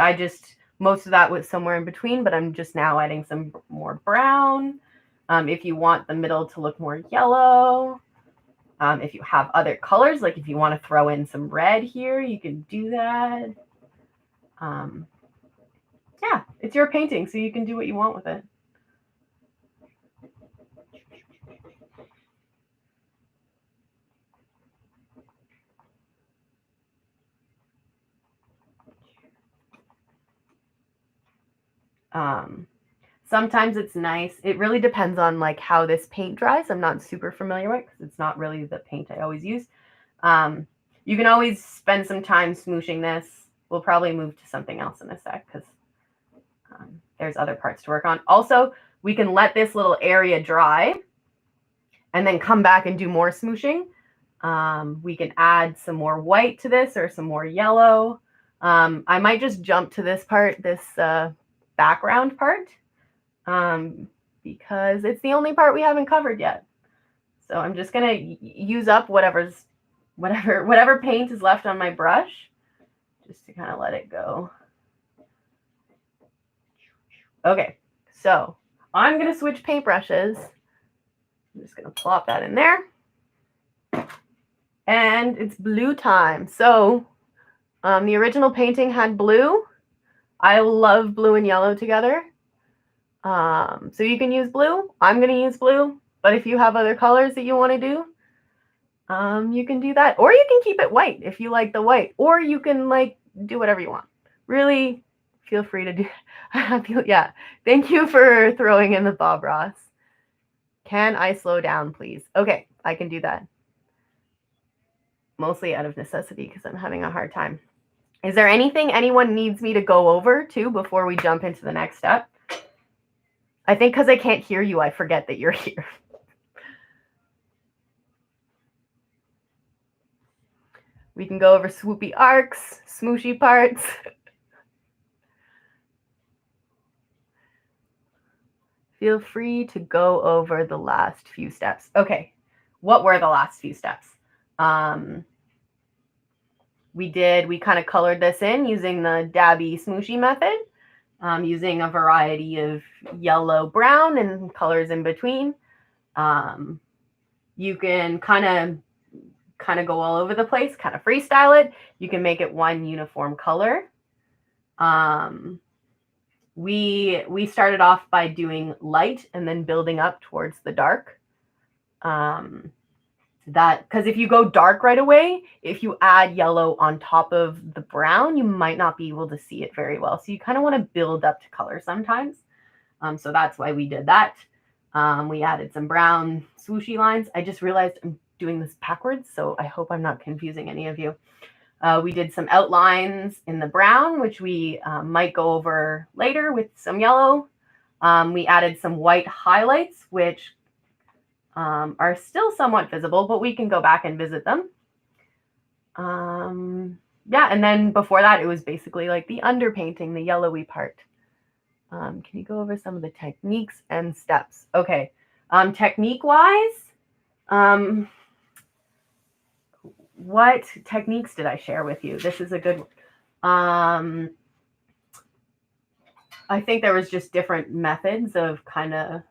most of that was somewhere in between, but I'm just now adding some more brown. If you want the middle to look more yellow, if you have other colors, like if you want to throw in some red here, you can do that. Yeah, it's your painting, so you can do what you want with it. Sometimes it's nice. It really depends on like how this paint dries. I'm not super familiar with it because it's not really the paint I always use. You can always spend some time smooshing this. We'll probably move to something else in a sec because there's other parts to work on. Also, we can let this little area dry and then come back and do more smooshing. We can add some more white to this or some more yellow. I might just jump to this part, this background part, because it's the only part we haven't covered yet. So I'm just gonna use up whatever paint is left on my brush, just to kind of let it go. Okay, so I'm gonna switch paintbrushes. I'm just gonna plop that in there. And it's blue time. So the original painting had blue. I love blue and yellow together. So you can use blue. I'm going to use blue. But if you have other colors that you want to do, you can do that. Or you can keep it white if you like the white. Or you can like do whatever you want. Really feel free to do. Yeah. Thank you for throwing in the Bob Ross. Can I slow down, please? Okay, I can do that. Mostly out of necessity because I'm having a hard time. Is there anything anyone needs me to go over too before we jump into the next step? I think because I can't hear you, I forget that you're here. We can go over swoopy arcs, smooshy parts. Feel free to go over the last few steps. Okay, what were the last few steps? We kind of colored this in using the dabby smooshy method, using a variety of yellow, brown, and colors in between. You can kind of go all over the place, kind of freestyle it. You can make it one uniform color. We started off by doing light and then building up towards the dark. Because if you go dark right away, if you add yellow on top of the brown, you might not be able to see it very well. So you kind of want to build up to color sometimes. So that's why we did that. We added some brown swooshy lines. I just realized I'm doing this backwards, so I hope I'm not confusing any of you. We did some outlines in the brown, which we might go over later with some yellow. We added some white highlights, which are still somewhat visible, but we can go back and visit them. Yeah, and then before that, it was basically like the underpainting, the yellowy part. Can you go over some of the techniques and steps? Okay, technique-wise, what techniques did I share with you? This is a good one. I think there was just different methods of kind of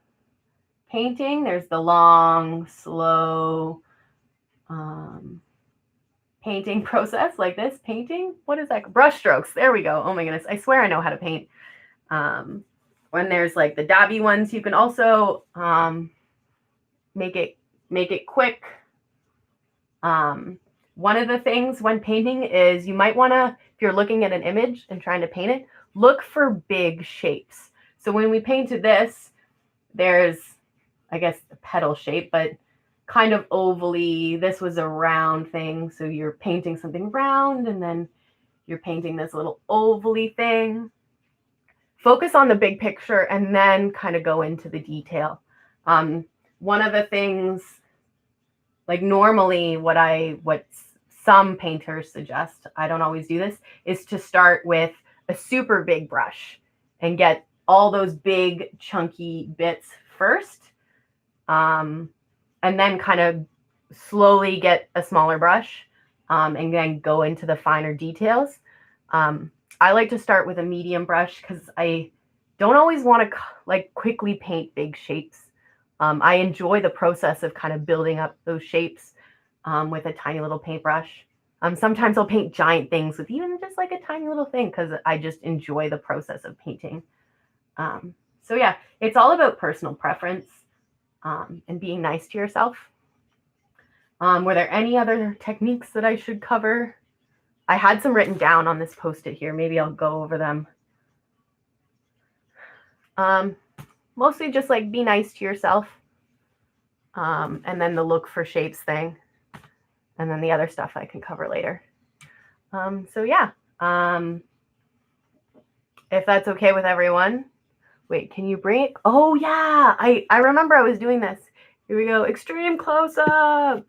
painting. There's the long, slow painting process like this. Painting? What is that? Brush strokes. There we go. Oh my goodness. I swear I know how to paint. When there's like the dabby ones, you can also make it quick. One of the things when painting is you might want to, if you're looking at an image and trying to paint it, look for big shapes. So when we painted this, there's, I guess, the petal shape, but kind of ovally. This was a round thing. So you're painting something round and then you're painting this little ovally thing. Focus on the big picture and then kind of go into the detail. One of the things, like normally what some painters suggest, I don't always do this, is to start with a super big brush and get all those big chunky bits first. And then kind of slowly get a smaller brush and then go into the finer details. I like to start with a medium brush because I don't always want to like quickly paint big shapes. I enjoy the process of kind of building up those shapes with a tiny little paintbrush. Sometimes I'll paint giant things with even just like a tiny little thing because I just enjoy the process of painting. So yeah, it's all about personal preference and being nice to yourself. Were there any other techniques that I should cover? I had some written down on this Post-it here. Maybe I'll go over them. Mostly just like be nice to yourself. And then the look for shapes thing. And then the other stuff I can cover later. So yeah, if that's okay with everyone. Wait, can you bring it? Oh yeah, I remember I was doing this. Here we go, extreme close up.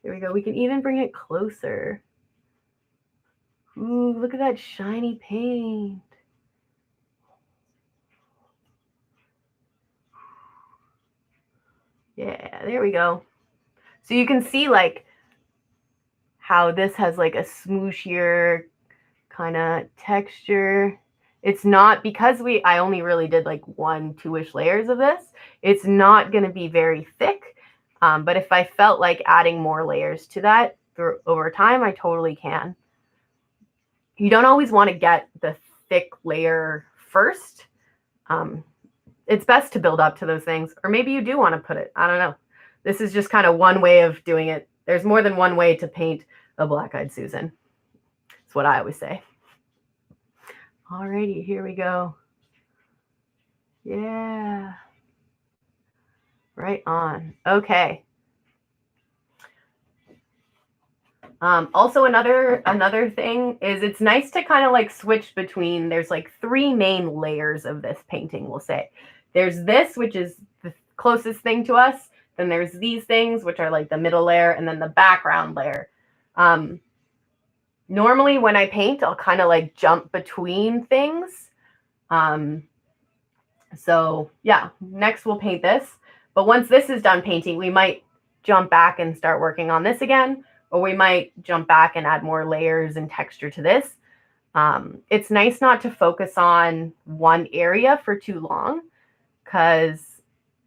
Here we go, we can even bring it closer. Ooh, look at that shiny paint. Yeah, there we go. So you can see like how this has like a smooshier kind of texture. It's not, because I only really did like 1-2-ish layers of this, it's not going to be very thick. But if I felt like adding more layers to that over time, I totally can. You don't always want to get the thick layer first. It's best to build up to those things, or maybe you do want to put it. I don't know. This is just kind of one way of doing it. There's more than one way to paint a Black-Eyed Susan. That's what I always say. Alrighty, here we go. Yeah. Right on. Okay. Also, another thing is it's nice to kind of like switch between, there's like 3 main layers of this painting, we'll say. There's this, which is the closest thing to us. Then there's these things, which are like the middle layer, and then the background layer. Normally when I paint, I'll kind of like jump between things. So yeah, next we'll paint this. But once this is done painting, we might jump back and start working on this again, or we might jump back and add more layers and texture to this. It's nice not to focus on one area for too long, because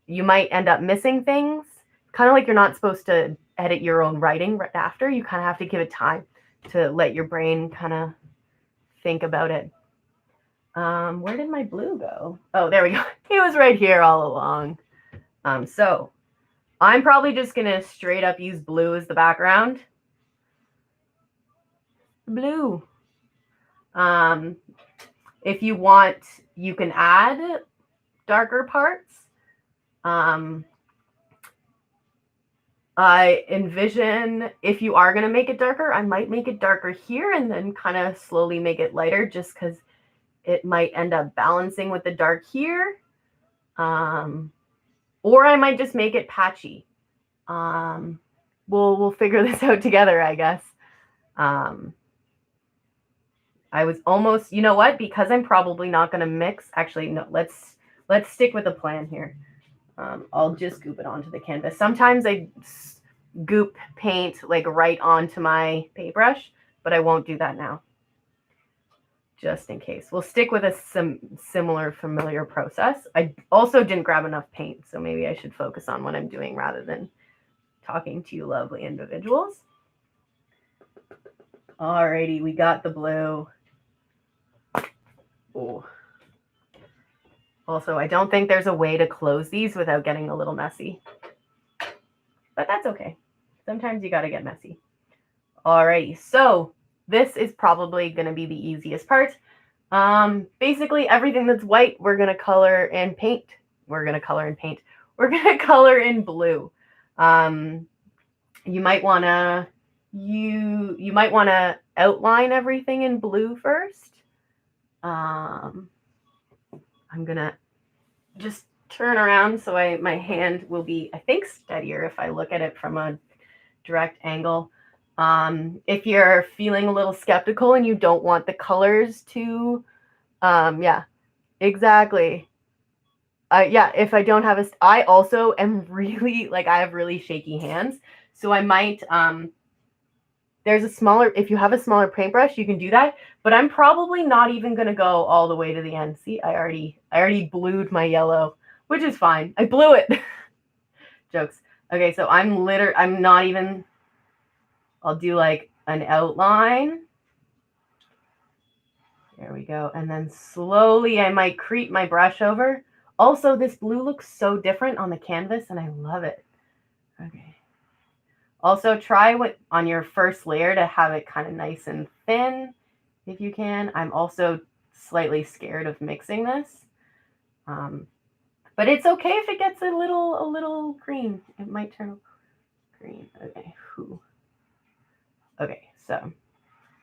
you might end up missing things. Kind of like you're not supposed to edit your own writing right after. You kind of have to give it time to let your brain kind of think about it. Where did my blue go? Oh, there we go. He was right here all along. So I'm probably just going to straight up use blue as the background. Blue. If you want, you can add darker parts. I envision, if you are going to make it darker, I might make it darker here and then kind of slowly make it lighter, just because it might end up balancing with the dark here. Or I might just make it patchy. We'll figure this out together, I guess. I was almost, you know what? Because I'm probably not going to mix. Actually, no, let's stick with the plan here. I'll just goop it onto the canvas. Sometimes I goop paint like right onto my paintbrush, but I won't do that now, just in case. We'll stick with a similar familiar process. I also didn't grab enough paint, so maybe I should focus on what I'm doing rather than talking to you lovely individuals. Alrighty, we got the blue. Oh. Also, I don't think there's a way to close these without getting a little messy. But that's okay. Sometimes you got to get messy. Alrighty, so this is probably going to be the easiest part. Basically, everything that's white, we're going to color and paint. We're going to color and paint. We're going to color in blue. You might want to you might want to outline everything in blue first. I'm gonna just turn around so my hand will be, I think, steadier if I look at it from a direct angle. If you're feeling a little skeptical and you don't want the colors to, yeah, exactly. Yeah, if I don't have I also am really, like, I have really shaky hands. So I might, there's a smaller, if you have a smaller paintbrush, you can do that. But I'm probably not even going to go all the way to the end. See, I already blued my yellow which is fine. I blew it. Jokes. Okay, so I'm not even, I'll do like an outline. There we go. And then slowly I might creep my brush over. Also, this blue looks so different on the canvas and I love it. Okay. Also try on your first layer to have it kind of nice and thin if you can. I'm also slightly scared of mixing this. But it's okay if it gets a little green. It might turn green. Okay. Whew. Okay, so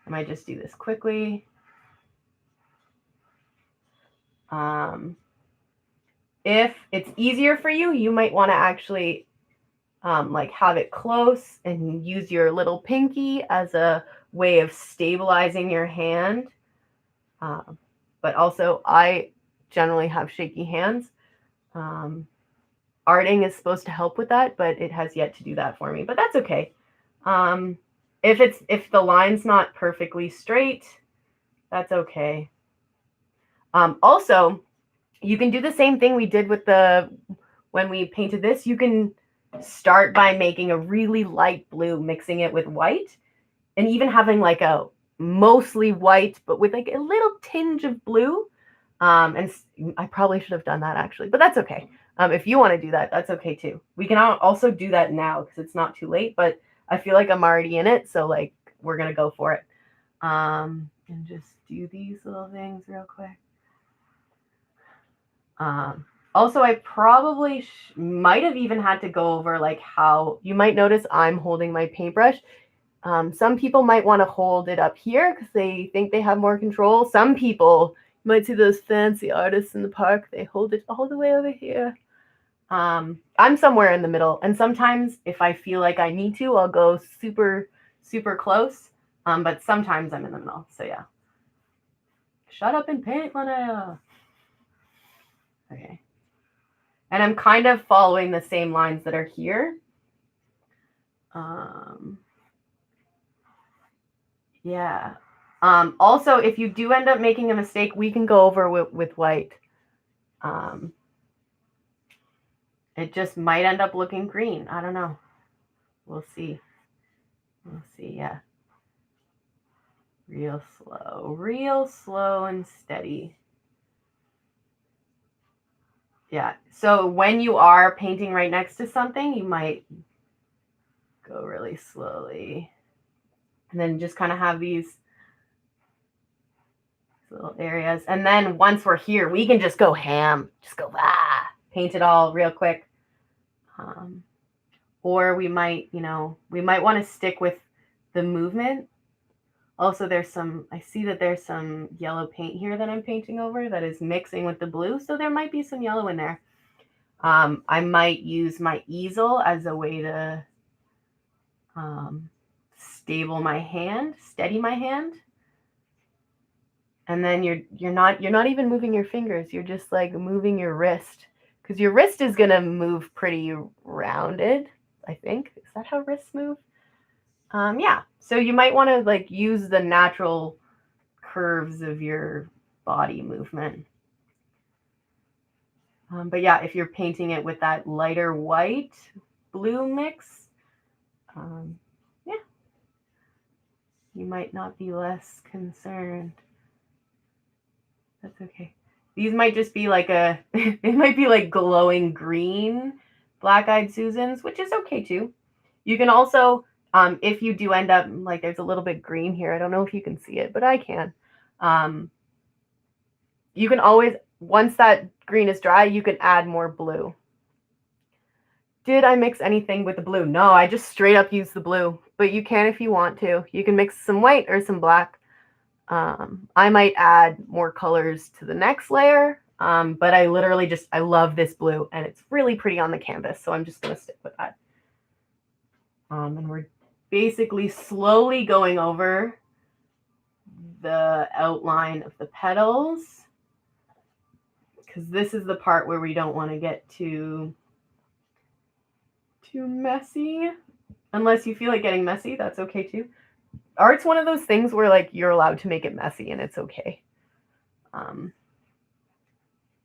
I might just do this quickly. If it's easier for you, you might want to actually like have it close and use your little pinky as a way of stabilizing your hand. But also, I generally have shaky hands. Arting is supposed to help with that, but it has yet to do that for me. But that's okay. If the line's not perfectly straight, that's okay. Also, you can do the same thing we did with when we painted this. You can start by making a really light blue, mixing it with white, and even having like a mostly white, but with like a little tinge of blue. And I probably should have done that actually, but that's okay. If you want to do that, that's okay too. We can also do that now because it's not too late, but I feel like I'm already in it. So like, we're going to go for it. And just do these little things real quick. Also, I probably might have even had to go over like how you might notice I'm holding my paintbrush. Some people might want to hold it up here because they think they have more control. Some people, you might see those fancy artists in the park, they hold it all the way over here. I'm somewhere in the middle, and sometimes if I feel like I need to, I'll go super, super close. But sometimes I'm in the middle, so yeah. Shut up and paint, Linnea. Okay. And I'm kind of following the same lines that are here. Yeah. Also, if you do end up making a mistake, we can go over with white. It just might end up looking green. I don't know. We'll see. We'll see, yeah. Real slow and steady. Yeah, so when you are painting right next to something, you might go really slowly. And then just kind of have these little areas. And then once we're here, we can just go ham. Just go, paint it all real quick. Or we might, we might want to stick with the movement. Also, I see that there's some yellow paint here that I'm painting over that is mixing with the blue. So there might be some yellow in there. I might use my easel as a way to steady my hand. And then you're not even moving your fingers. You're just like moving your wrist, because your wrist is gonna move pretty rounded, I think. Is that how wrists move? Yeah. So you might want to like use the natural curves of your body movement. But yeah, if you're painting it with that lighter white blue mix, yeah, you might not be less concerned. That's okay. These might just be like it might be like glowing green Black-Eyed Susans, which is okay too. You can also, if you do end up, like there's a little bit green here. I don't know if you can see it, but I can. You can always, once that green is dry, you can add more blue. Did I mix anything with the blue? No, I just straight up use the blue, but you can if you want to. You can mix some white or some black. I might add more colors to the next layer, but I love this blue and it's really pretty on the canvas, so I'm just going to stick with that. And we're basically slowly going over the outline of the petals, because this is the part where we don't want to get too messy. Unless you feel like getting messy, that's okay too. Art's one of those things where like you're allowed to make it messy and it's okay.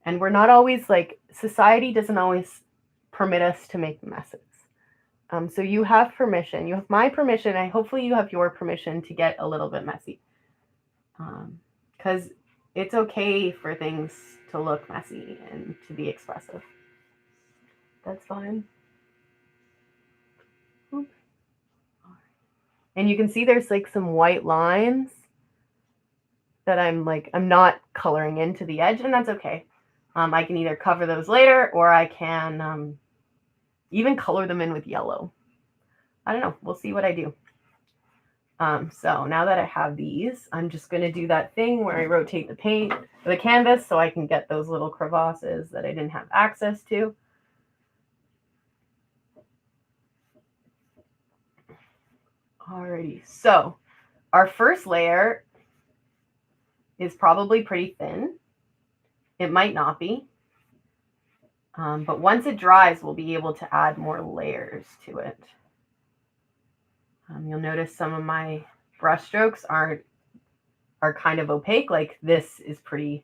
And we're not always like, society doesn't always permit us to make messes. So you have permission. You have my permission. And hopefully you have your permission to get a little bit messy. Because it's okay for things to look messy and to be expressive. That's fine. And you can see there's like some white lines that I'm not coloring into the edge, and that's okay. I can either cover those later, or I can even color them in with yellow. I don't know. We'll see what I do. So now that I have these, I'm just going to do that thing where I rotate the paint, the canvas, so I can get those little crevasses that I didn't have access to. Alrighty, so our first layer is probably pretty thin. It might not be. But once it dries, we'll be able to add more layers to it. You'll notice some of my brush strokes are kind of opaque. Like this is pretty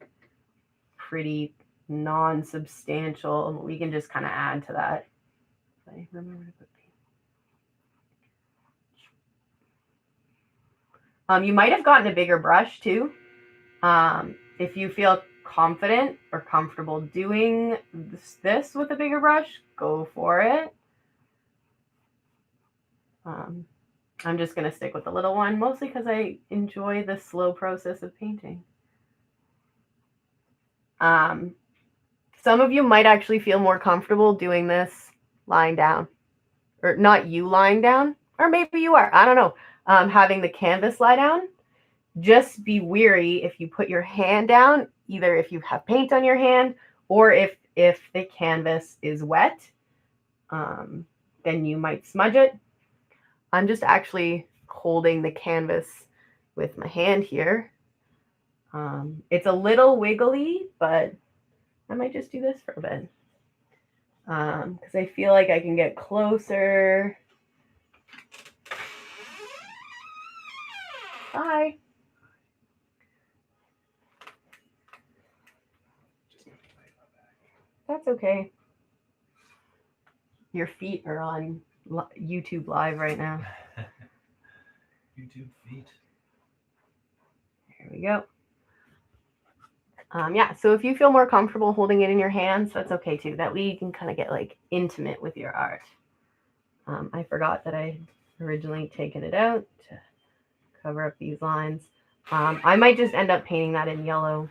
non-substantial. We can just kind of add to that. I remember to put paint. You might have gotten a bigger brush too. If you feel confident or comfortable doing this with a bigger brush, go for it. I'm just going to stick with the little one, mostly because I enjoy the slow process of painting. Some of you might actually feel more comfortable doing this lying down, or not you lying down, or maybe you are, I don't know, having the canvas lie down. Just be wary if you put your hand down, either if you have paint on your hand or if the canvas is wet, then you might smudge it. I'm just actually holding the canvas with my hand here. It's a little wiggly, but I might just do this for a bit. Because I feel like I can get closer. Bye. That's okay. Your feet are on YouTube Live right now. YouTube feet. Here we go. Yeah, so if you feel more comfortable holding it in your hands, that's okay too. That way you can kind of get like intimate with your art. I forgot that I originally taken it out to cover up these lines. I might just end up painting that in yellow.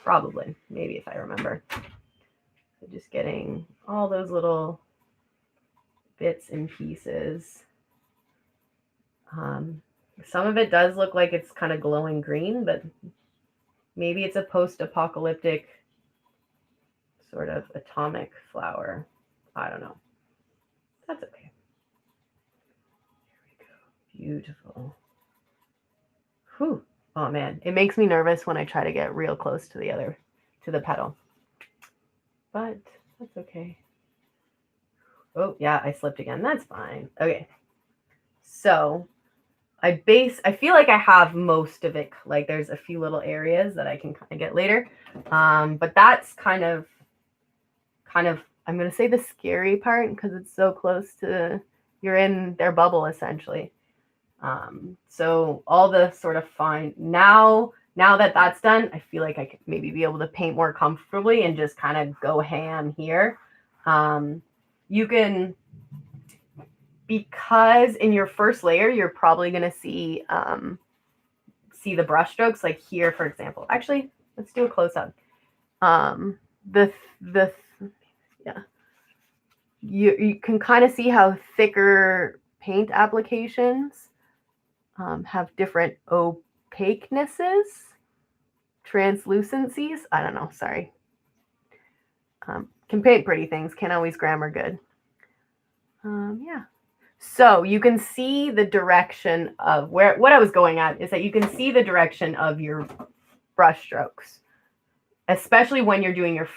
Probably, maybe if I remember. So just getting all those little bits and pieces. Some of it does look like it's kind of glowing green, but maybe it's a post-apocalyptic sort of atomic flower. I don't know. That's okay. Here we go. Beautiful. Whew. Oh man, it makes me nervous when I try to get real close to the petal. But that's okay. Oh yeah, I slipped again. That's fine. Okay. So I feel like I have most of it. Like there's a few little areas that I can kind of get later. But that's kind of, I'm going to say the scary part because it's so close to, you're in their bubble essentially. So all the sort of fine, now that that's done, I feel like I could maybe be able to paint more comfortably and just kind of go ham here. You can, because in your first layer, you're probably going to see the brush strokes, like here, for example. Actually, let's do a close up. You can kind of see how thicker paint applications have different opaquenesses, translucencies. I don't know, sorry. Can paint pretty things, can't always grammar good. Yeah. So you can see the direction of what I was going at is that you can see the direction of your brush strokes, especially when you're doing your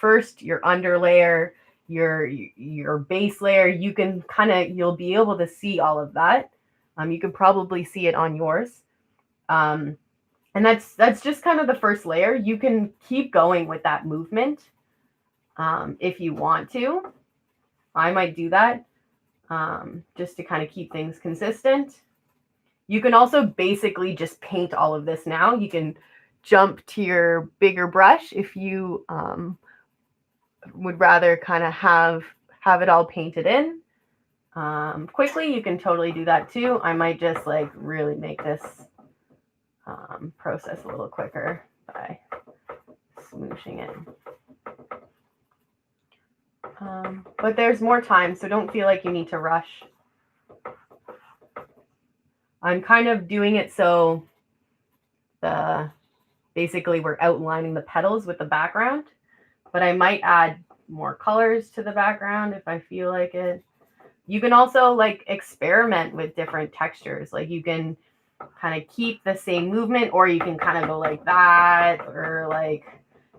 under layer, your base layer. You can you'll be able to see all of that. You can probably see it on yours. And that's just kind of the first layer. You can keep going with that movement if you want to. I might do that just to kind of keep things consistent. You can also basically just paint all of this now. You can jump to your bigger brush if you would rather kind of have it all painted in quickly. You can totally do that too. I might just like really make this process a little quicker by smooshing it. But there's more time, so don't feel like you need to rush. I'm kind of doing it so basically we're outlining the petals with the background, but I might add more colors to the background if I feel like it. You can also like experiment with different textures. Like you can kind of keep the same movement, or you can kind of go like that, or like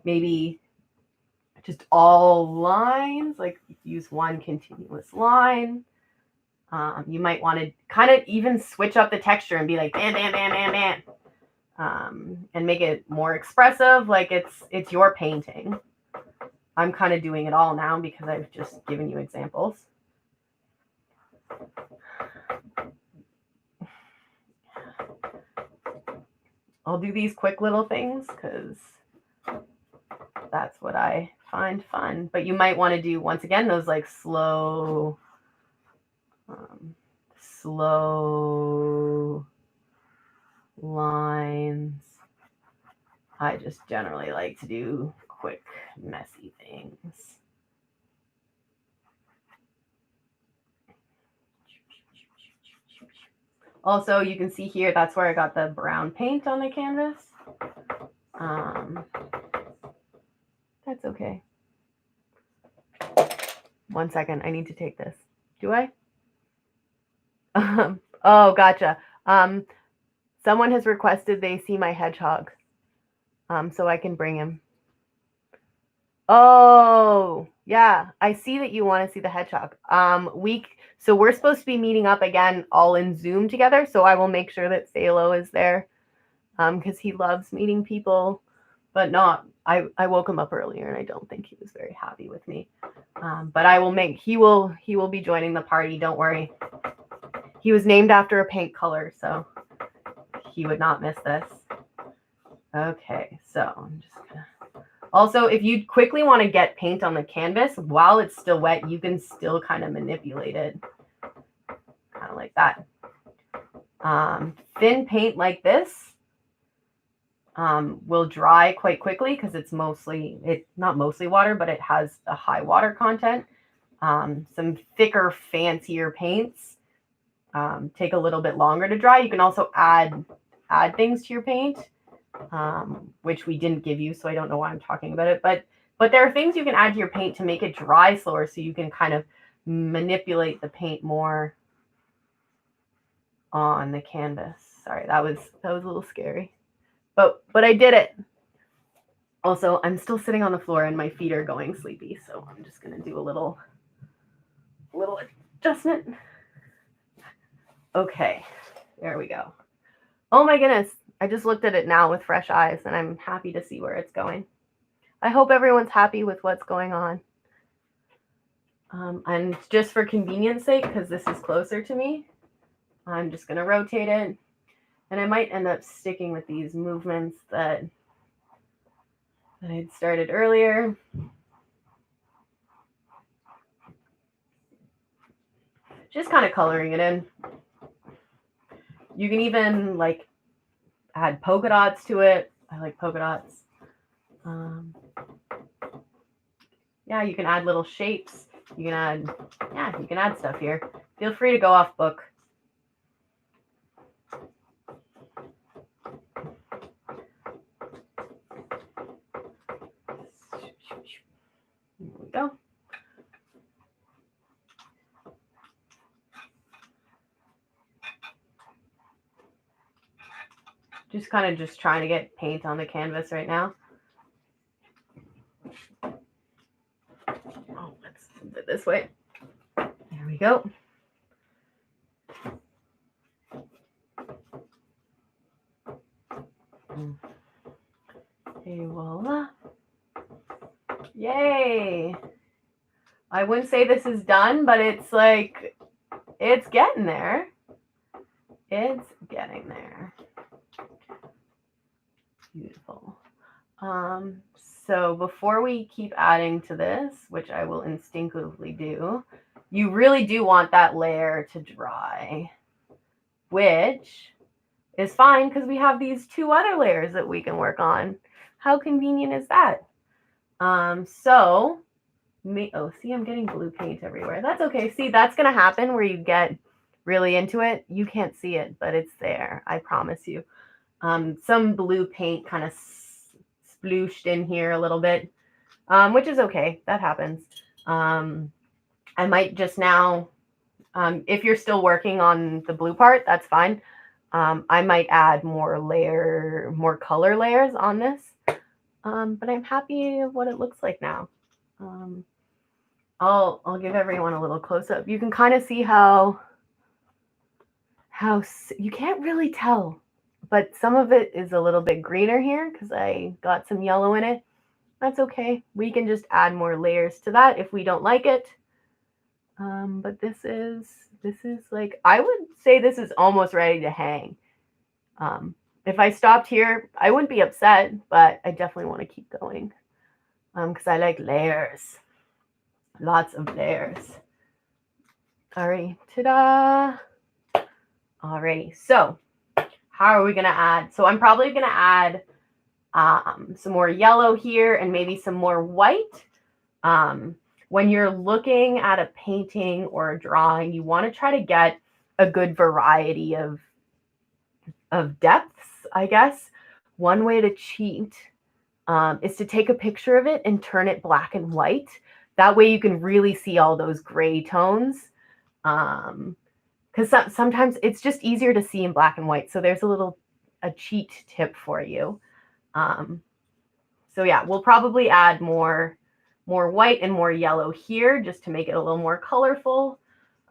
maybe just all lines, like use one continuous line. You might want to kind of even switch up the texture and be like bam, bam, bam, bam, bam, and make it more expressive, like it's your painting. I'm kind of doing it all now because I've just given you examples. I'll do these quick little things because that's what I find fun. But you might want to do, once again, those like slow lines. I just generally like to do quick, messy things. Also, you can see here, that's where I got the brown paint on the canvas. That's okay. 1 second, I need to take this. Do I? Oh, gotcha. Someone has requested they see my hedgehog, so I can bring him. Oh, yeah. I see that you want to see the hedgehog. So we're supposed to be meeting up again all in Zoom together, so I will make sure that Salo is there because he loves meeting people, but not. I woke him up earlier and I don't think he was very happy with me. But he will be joining the party. Don't worry. He was named after a paint color, so he would not miss this. Okay, so I'm just gonna. Also, if you quickly want to get paint on the canvas while it's still wet, you can still kind of manipulate it, kind of like that. Thin paint like this will dry quite quickly because it's not mostly water, but it has a high water content. Some thicker, fancier paints take a little bit longer to dry. You can also add things to your paint, which we didn't give you, so I don't know why I'm talking about it. But there are things you can add to your paint to make it dry slower, so you can kind of manipulate the paint more on the canvas. Sorry, that was a little scary, but I did it. Also, I'm still sitting on the floor and my feet are going sleepy, so I'm just gonna do a little adjustment. Okay, there we go. Oh my goodness, I just looked at it now with fresh eyes and I'm happy to see where it's going. I hope everyone's happy with what's going on. And just for convenience sake, because this is closer to me, I'm just gonna rotate it. And I might end up sticking with these movements that I had started earlier. Just kind of coloring it in. You can even like add polka dots to it. I like polka dots. Yeah, you can add little shapes. You can add stuff here. Feel free to go off book. There we go. Just kind of trying to get paint on the canvas right now. Oh, let's move it this way. There we go. Okay, voila. Yay. I wouldn't say this is done, but it's like, it's getting there. It's getting there. Beautiful. So before we keep adding to this, which I will instinctively do, you really do want that layer to dry, which is fine because we have these two other layers that we can work on. How convenient is that? See, I'm getting blue paint everywhere. That's okay. See, that's going to happen where you get really into it. You can't see it, but it's there. I promise you. Some blue paint kind of splooshed in here a little bit, which is okay. That happens. I might just now, if you're still working on the blue part, that's fine. I might add more color layers on this. But I'm happy with what it looks like now. I'll give everyone a little close up. You can kind of see how you can't really tell, but some of it is a little bit greener here because I got some yellow in it. That's okay. We can just add more layers to that if we don't like it. But this is like, I would say this is almost ready to hang. If I stopped here, I wouldn't be upset, but I definitely want to keep going because I like layers. Lots of layers. All right, ta-da. Alrighty, so how are we gonna add? So I'm probably gonna add some more yellow here and maybe some more white. When you're looking at a painting or a drawing, you want to try to get a good variety of depths, I guess. One way to cheat is to take a picture of it and turn it black and white. That way you can really see all those gray tones. Because sometimes it's just easier to see in black and white. So there's a cheat tip for you. So yeah, we'll probably add more white and more yellow here just to make it a little more colorful.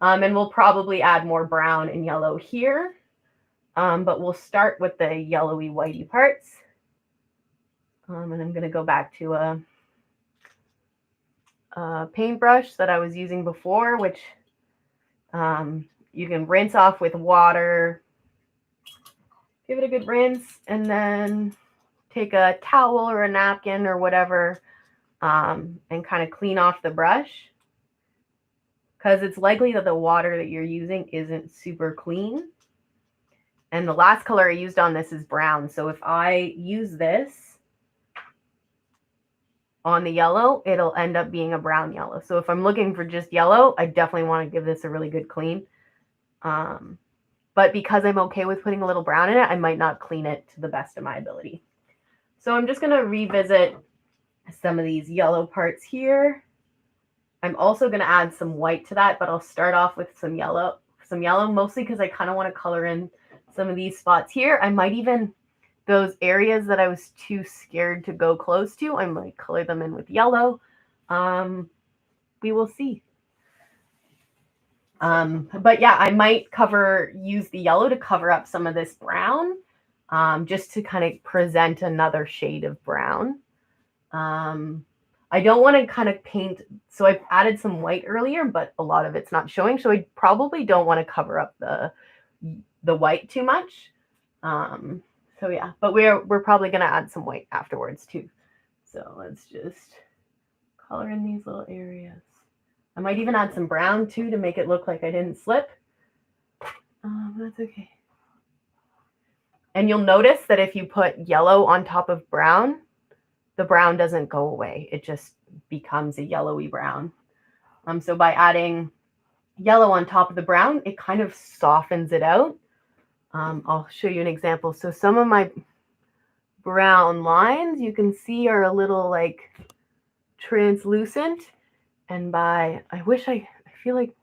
And we'll probably add more brown and yellow here. But we'll start with the yellowy whitey parts. And I'm going to go back to a paintbrush that I was using before, which you can rinse off with water, give it a good rinse, and then take a towel or a napkin or whatever and kind of clean off the brush, because it's likely that the water that you're using isn't super clean. And the last color I used on this is brown. So if I use this on the yellow, it'll end up being a brown yellow. So if I'm looking for just yellow, I definitely want to give this a really good clean. But because I'm okay with putting a little brown in it, I might not clean it to the best of my ability. So I'm just going to revisit some of these yellow parts here. I'm also going to add some white to that, but I'll start off with some yellow, mostly because I kind of want to color in some of these spots here. I might even, those areas that I was too scared to go close to, I might color them in with yellow. We will see. But yeah, I might use the yellow to cover up some of this brown, just to kind of present another shade of brown. I don't want to kind of paint, so I've added some white earlier, but a lot of it's not showing, so I probably don't want to cover up the white too much. So yeah, but we're probably going to add some white afterwards too. So let's just color in these little areas. I might even add some brown too to make it look like I didn't slip. That's okay. And you'll notice that if you put yellow on top of brown, the brown doesn't go away. It just becomes a yellowy brown. So by adding yellow on top of the brown, it kind of softens it out. I'll show you an example. So some of my brown lines you can see are a little like translucent. And I feel like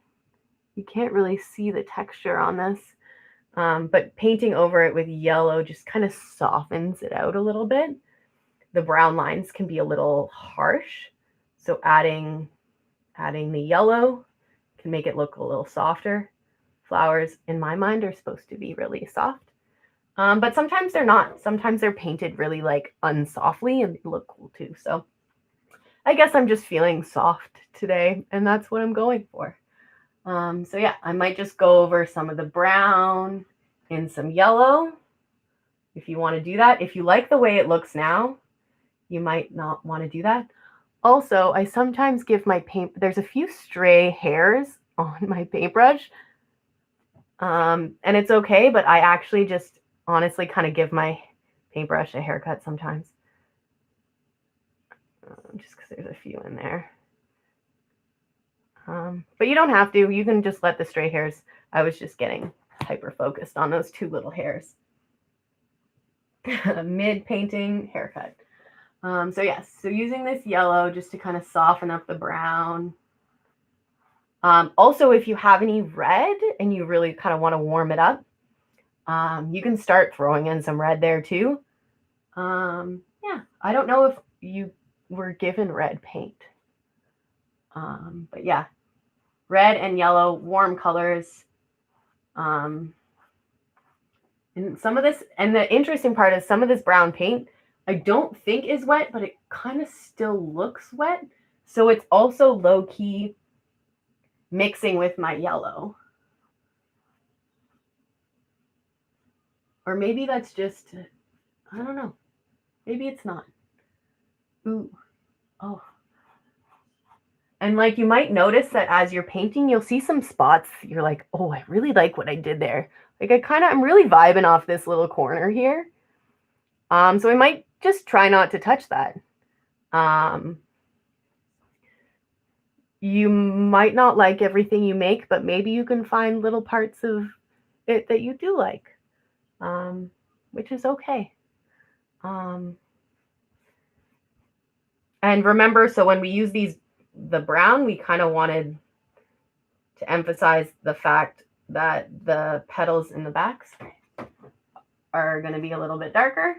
you can't really see the texture on this. But painting over it with yellow just kind of softens it out a little bit. The brown lines can be a little harsh. So adding the yellow can make it look a little softer. Flowers, in my mind, are supposed to be really soft. But sometimes they're not. Sometimes they're painted really like unsoftly and they look cool too. So I guess I'm just feeling soft today and that's what I'm going for. So yeah, I might just go over some of the brown and some yellow if you want to do that. If you like the way it looks now, you might not want to do that. Also, I sometimes give my paint, there's a few stray hairs on my paintbrush. And it's okay, but I actually just honestly kind of give my paintbrush a haircut sometimes. Just because there's a few in there. But you don't have to. You can just let the stray hairs. I was just getting hyper focused on those two little hairs. Mid painting haircut. So yes, so using this yellow just to kind of soften up the brown. Also, if you have any red and you really kind of want to warm it up, you can start throwing in some red there too. Yeah, I don't know if you were given red paint. But yeah, red and yellow, warm colors. And some of this, and the interesting part is some of this brown paint, I don't think is wet, but it kind of still looks wet. So it's also low key mixing with my yellow. Or maybe that's just, I don't know. Maybe it's not. Ooh, oh. And like you might notice that as you're painting, you'll see some spots. You're like, oh, I really like what I did there. Like I'm really vibing off this little corner here. So I might just try not to touch that. You might not like everything you make, but maybe you can find little parts of it that you do like, which is okay. And remember, so when we use the brown, we kind of wanted to emphasize the fact that the petals in the backs are going to be a little bit darker.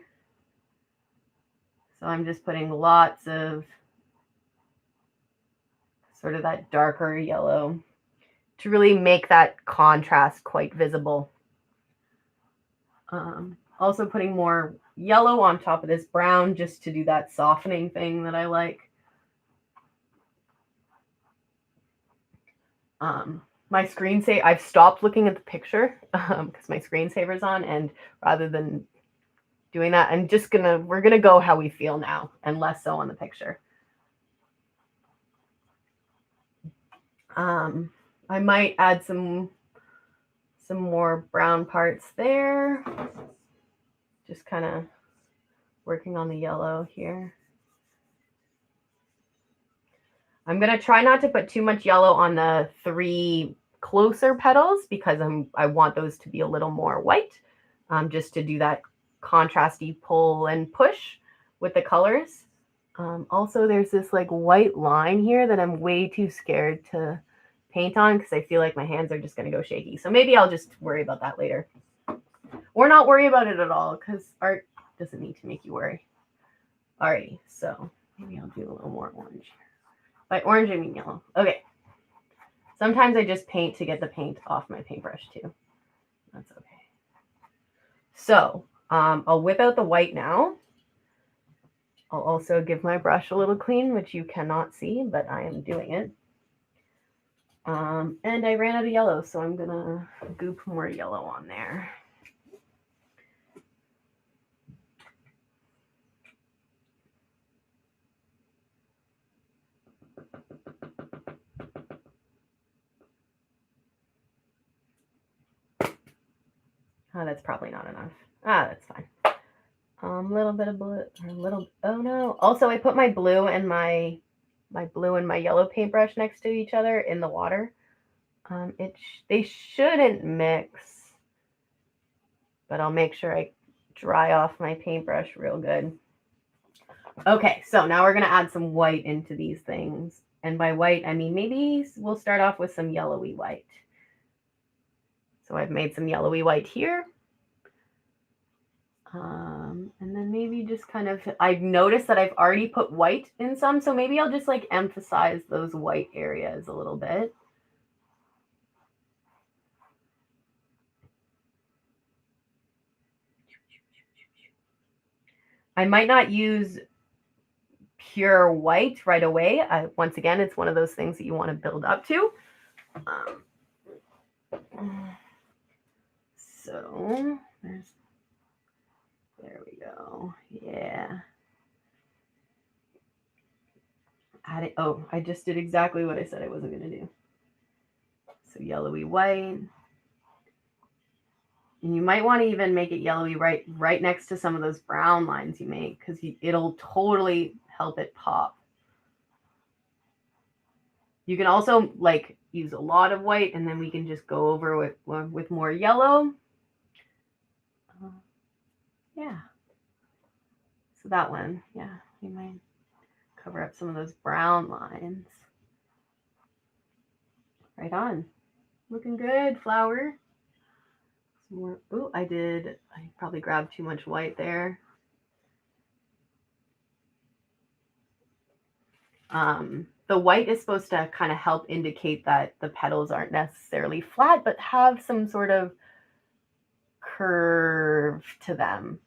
So I'm just putting lots of sort of that darker yellow to really make that contrast quite visible. Also putting more yellow on top of this brown just to do that softening thing that I like. My screensaver, I've stopped looking at the picture because my screensaver's on, and rather than doing that, we're gonna go how we feel now and less so on the picture. I might add some more brown parts there. Just kind of working on the yellow here. I'm going to try not to put too much yellow on the 3 closer petals because I want those to be a little more white, just to do that contrasty pull and push with the colors. Also, there's this like white line here that I'm way too scared to paint on because I feel like my hands are just going to go shaky. So maybe I'll just worry about that later. Or not worry about it at all because art doesn't need to make you worry. Alrighty, so maybe I'll do a little more orange here. By orange, I mean yellow. Okay. Sometimes I just paint to get the paint off my paintbrush too. That's okay. So I'll whip out the white now. I'll also give my brush a little clean, which you cannot see, but I am doing it. And I ran out of yellow, so I'm going to goop more yellow on there. Oh, that's probably not enough. That's fine. Little bit of blue, oh no. Also, I put my blue and my blue and my yellow paintbrush next to each other in the water. They shouldn't mix, but I'll make sure I dry off my paintbrush real good. Okay, so now we're going to add some white into these things. And by white, I mean maybe we'll start off with some yellowy white. So I've made some yellowy white here. And then maybe just kind of, I've noticed that I've already put white in some, so maybe I'll just like emphasize those white areas a little bit. I might not use pure white right away. Once again, it's one of those things that you want to build up to. So there we go. Yeah. Add it. Oh, I just did exactly what I said I wasn't going to do. So yellowy white. And you might want to even make it yellowy right next to some of those brown lines you make, because it'll totally help it pop. You can also like use a lot of white, and then we can just go over with more yellow. Yeah. So that one, yeah, you might cover up some of those brown lines. Right on. Looking good, flower. Some more. Ooh, I probably grabbed too much white there. The white is supposed to kind of help indicate that the petals aren't necessarily flat, but have some sort of curve to them.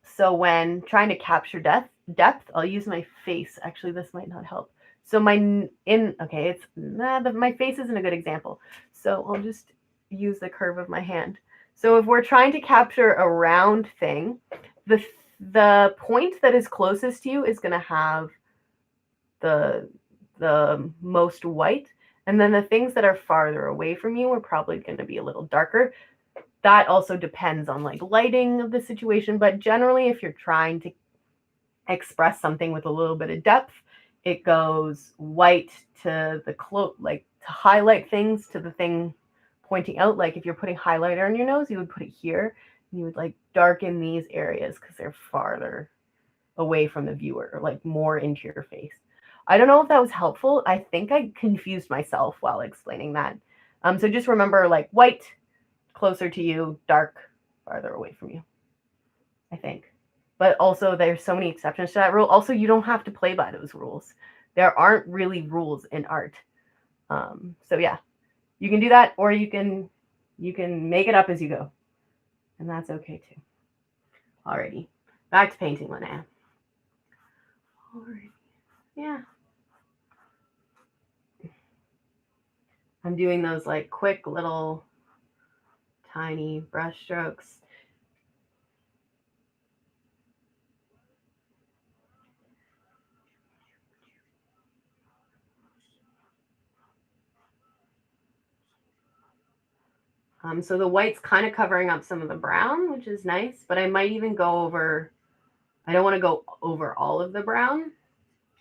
So when trying to capture depth, I'll use my face. Actually, this might not help. So my face isn't a good example. So I'll just use the curve of my hand. So if we're trying to capture a round thing, the point that is closest to you is going to have the most white, and then the things that are farther away from you are probably going to be a little darker. That also depends on like lighting of the situation, but generally if you're trying to express something with a little bit of depth, it goes white to the like to highlight things to the thing pointing out. Like if you're putting highlighter on your nose, you would put it here, and you would like darken these areas because they're farther away from the viewer, or like more into your face. I don't know if that was helpful. I think I confused myself while explaining that. So just remember, like white closer to you, dark farther away from you, I think. But also there's so many exceptions to that rule. Also, you don't have to play by those rules. There aren't really rules in art. So yeah, you can do that, or you can make it up as you go, and that's okay too. Alrighty, back to painting, Linnea. Alrighty, yeah. I'm doing those like quick little tiny brush strokes. So the white's kind of covering up some of the brown, which is nice, but I might even go over, I don't want to go over all of the brown,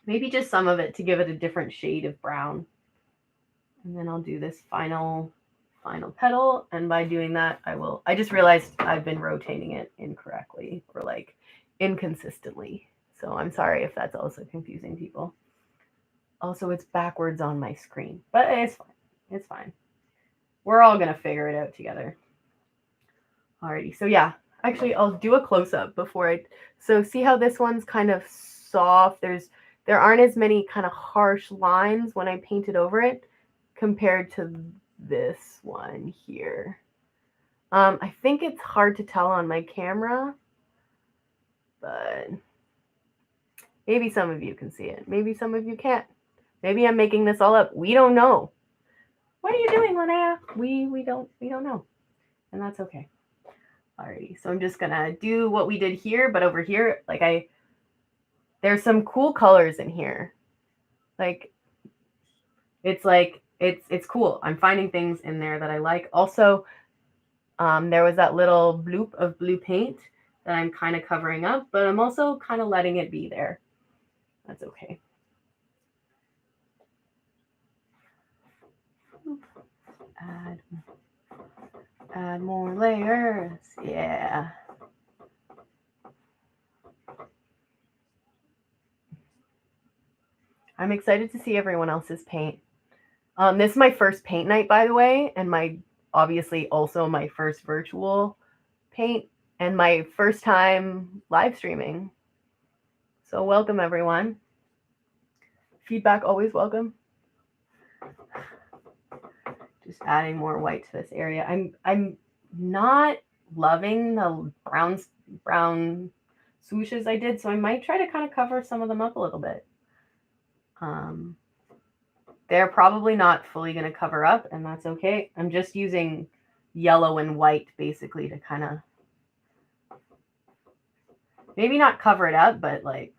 maybe just some of it to give it a different shade of brown. And then I'll do this final petal, and by doing that, I just realized I've been rotating it incorrectly, or like inconsistently. So I'm sorry if that's also confusing people. Also, it's backwards on my screen, but it's fine. It's fine. We're all gonna figure it out together. Alrighty, so yeah, actually I'll do a close-up before so see how this one's kind of soft. There aren't as many kind of harsh lines when I painted over it compared to this one here. I think it's hard to tell on my camera, but maybe some of you can see it. Maybe some of you can't. Maybe I'm making this all up. We don't know. What are you doing, Linnea? We don't know, and that's okay. Alrighty, so I'm just gonna do what we did here, but over here, there's some cool colors in here. Like it's cool. I'm finding things in there that I like. Also, there was that little bloop of blue paint that I'm kind of covering up, but I'm also kind of letting it be there. That's okay. Add more layers. Yeah. I'm excited to see everyone else's paint. This is my first paint night, by the way, and obviously also my first virtual paint and my first time live streaming. So welcome everyone. Feedback always welcome. Just adding more white to this area. I'm not loving the brown swooshes I did. So I might try to kind of cover some of them up a little bit. They're probably not fully going to cover up, and that's okay. I'm just using yellow and white basically to kind of maybe not cover it up, but like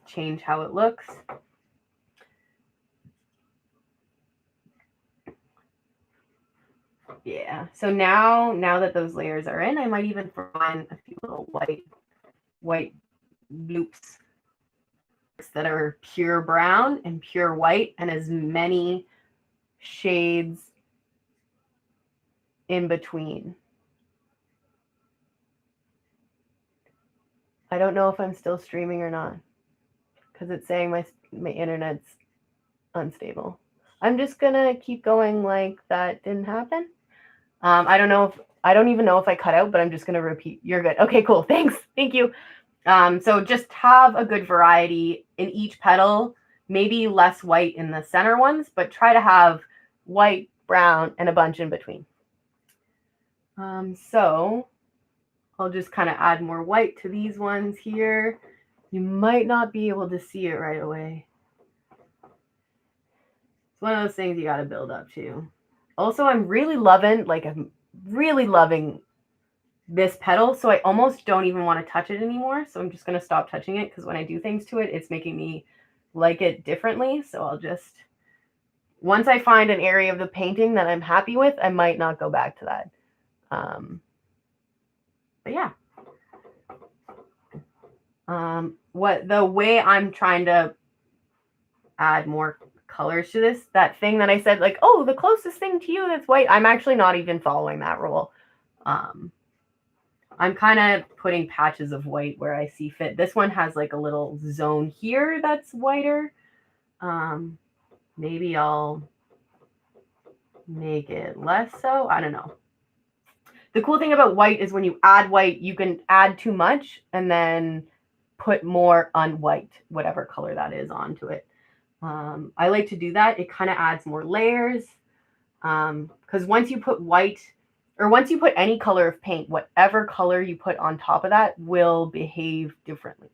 change how it looks. Yeah. So now that those layers are in, I might even throw in a few little white bloops that are pure brown and pure white and as many shades in between. I don't know if I'm still streaming or not because it's saying my internet's unstable. I'm just gonna keep going like that didn't happen. I don't even know if I cut out, but I'm just gonna repeat. You're good. Okay, cool. Thanks. Thank you. So just have a good variety in each petal, maybe less white in the center ones, but try to have white, brown, and a bunch in between. So I'll just kind of add more white to these ones here. You might not be able to see it right away. It's one of those things you got to build up to. Also, I'm really loving this petal, so I almost don't even want to touch it anymore. So I'm just going to stop touching it because when I do things to it, it's making me like it differently. So I'll just, once I find an area of the painting that I'm happy with, I might not go back to that. But yeah. The way I'm trying to add more colors to this, that thing that I said, like, oh, the closest thing to you that's white, I'm actually not even following that rule. I'm kind of putting patches of white where I see fit. This one has like a little zone here that's whiter. Maybe I'll make it less so. I don't know. The cool thing about white is when you add white, you can add too much and then put more unwhite, whatever color that is, onto it. I like to do that. It kind of adds more layers. Because once you put white, or once you put any color of paint, whatever color you put on top of that will behave differently.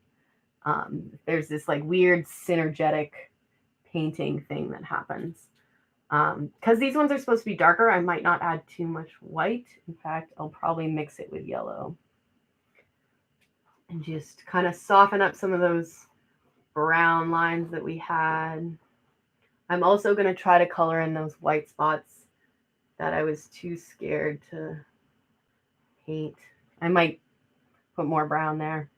There's this like weird synergetic painting thing that happens. Because these ones are supposed to be darker, I might not add too much white. In fact, I'll probably mix it with yellow. And just kind of soften up some of those brown lines that we had. I'm also going to try to color in those white spots that I was too scared to paint. I might put more brown there.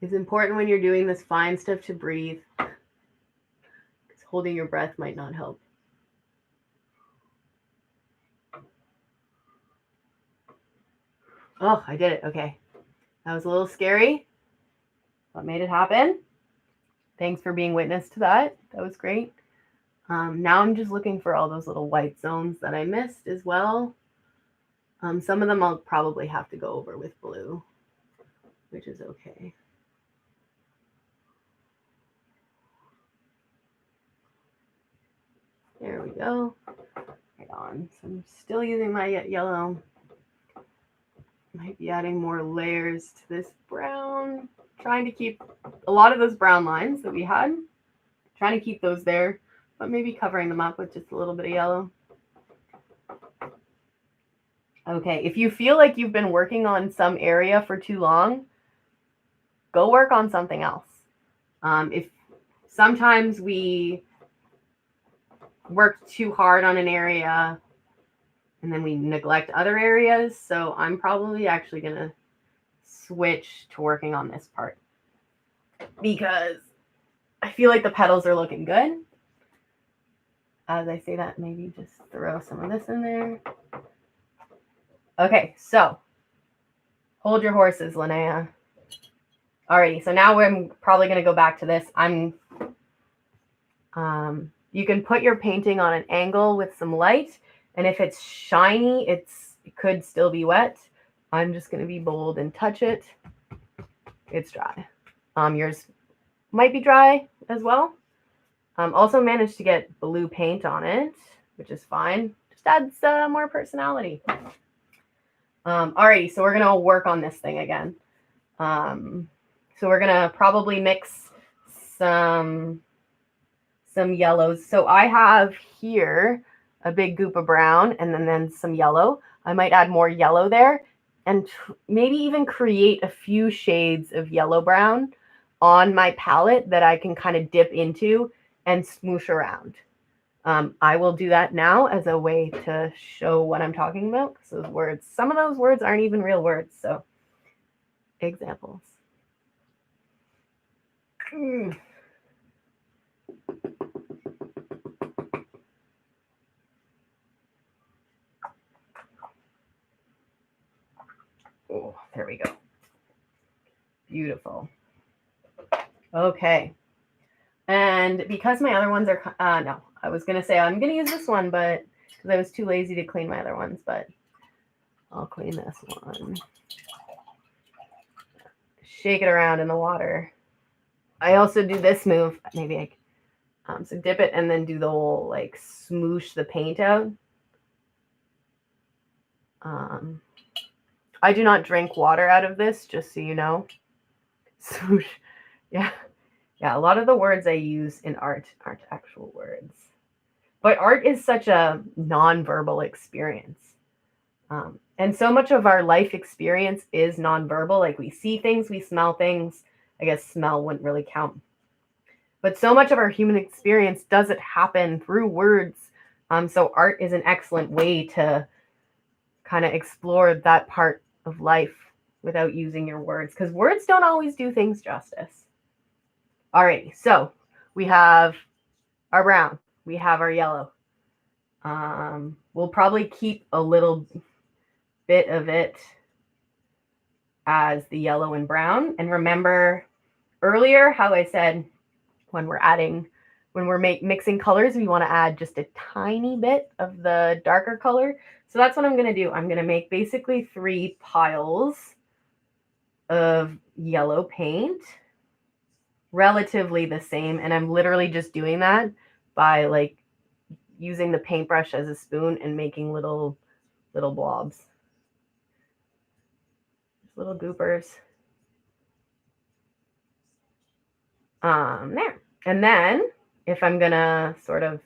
It's important when you're doing this fine stuff to breathe, because holding your breath might not help. Oh, I did it. Okay. That was a little scary, but made it happen. Thanks for being witness to that. That was great. Now I'm just looking for all those little white zones that I missed as well. Some of them I'll probably have to go over with blue, which is okay. There we go. Right on. So I'm still using my yellow. Might be adding more layers to this brown. Trying to keep a lot of those brown lines that we had. Trying to keep those there, but maybe covering them up with just a little bit of yellow. Okay, if you feel like you've been working on some area for too long, go work on something else. If sometimes we work too hard on an area and then we neglect other areas, so I'm probably actually going to switch to working on this part because I feel like the petals are looking good. As I say that, maybe just throw some of this in there. Okay, so hold your horses, Linnea. Alrighty, so now we're probably going to go back to this. You can put your painting on an angle with some light, and if it's shiny, it could still be wet. I'm just going to be bold and touch it. It's dry. Yours might be dry as well. Also managed to get blue paint on it, which is fine. Just adds more personality. Alrighty, so we're gonna work on this thing again. So we're gonna probably mix some yellows. So I have here a big goop of brown and then some yellow. I might add more yellow there and maybe even create a few shades of yellow brown on my palette that I can kind of dip into and smoosh around. I will do that now as a way to show what I'm talking about. Because those words, some of those words aren't even real words. So examples. Oh, there we go. Beautiful. Okay. And because my other ones are, no, I was going to say I'm going to use this one, but because I was too lazy to clean my other ones, but I'll clean this one. Shake it around in the water. I also do this move. Maybe I, so dip it and then do the whole like smoosh the paint out. I do not drink water out of this, just so you know. Smoosh. Yeah. Yeah, a lot of the words I use in art aren't actual words. But art is such a nonverbal experience. And so much of our life experience is nonverbal. Like we see things, we smell things. I guess smell wouldn't really count. But so much of our human experience doesn't happen through words. So art is an excellent way to kind of explore that part of life without using your words, because words don't always do things justice. Alrighty, so we have our brown, we have our yellow. We'll probably keep a little bit of it as the yellow and brown. And remember earlier how I said when we're mixing colors, we want to add just a tiny bit of the darker color. So that's what I'm going to do. I'm going to make basically 3 piles of yellow paint, relatively the same. And I'm literally just doing that by like using the paintbrush as a spoon and making little blobs. Little goopers. There. And then if I'm gonna sort of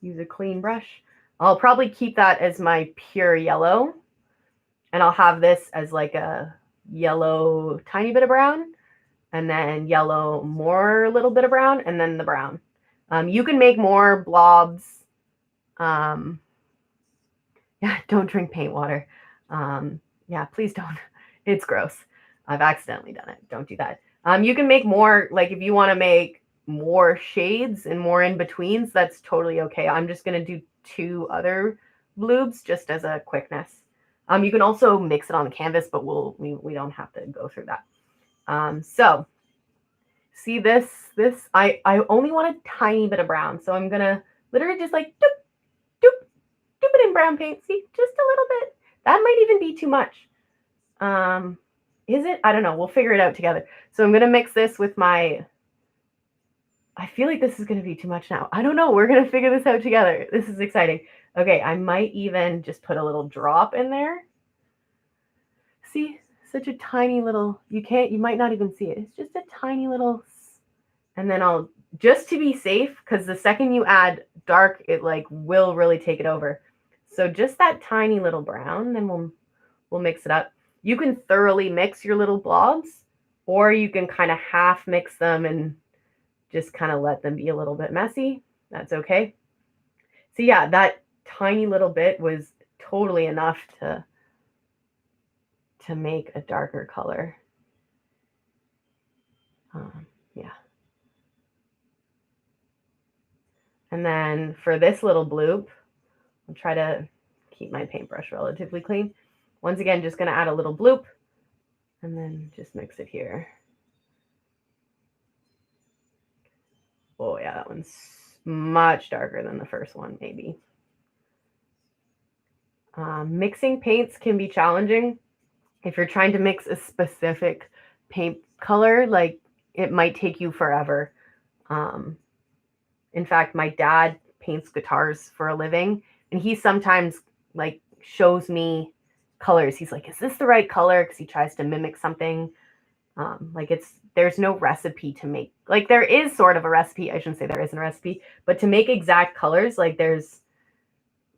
use a clean brush, I'll probably keep that as my pure yellow. And I'll have this as like a yellow tiny bit of brown, and then yellow more little bit of brown, and then the brown. You can make more blobs. Yeah, don't drink paint water. Yeah, please don't. It's gross. I've accidentally done it. Don't do that. You can make more, like if you want to make more shades and more in-betweens, that's totally okay. I'm just going to do 2 other bloobs just as a quickness. You can also mix it on the canvas, but we don't have to go through that. So see this, I only want a tiny bit of brown. So I'm going to literally just like doop it in brown paint. See, just a little bit. That might even be too much. Is it? I don't know. We'll figure it out together. So I'm going to mix this with my, I feel like this is going to be too much now. I don't know. We're going to figure this out together. This is exciting. Okay. I might even just put a little drop in there. See, such a tiny little, you might not even see it. It's just a tiny little, and then I'll, just to be safe, because the second you add dark, it like will really take it over. So just that tiny little brown, then we'll mix it up. You can thoroughly mix your little blobs, or you can kind of half mix them and just kind of let them be a little bit messy. That's okay. So yeah, that tiny little bit was totally enough to make a darker color. Yeah. And then for this little bloop, I'll try to keep my paintbrush relatively clean. Once again, just going to add a little bloop and then just mix it here. Oh yeah, that one's much darker than the first one, maybe. Mixing paints can be challenging. If you're trying to mix a specific paint color, like it might take you forever. In fact, my dad paints guitars for a living, and he sometimes like shows me colors. He's like, is this the right color? Because he tries to mimic something. Like there's no recipe to make, like there is sort of a recipe. I shouldn't say there isn't a recipe, but to make exact colors, like there's,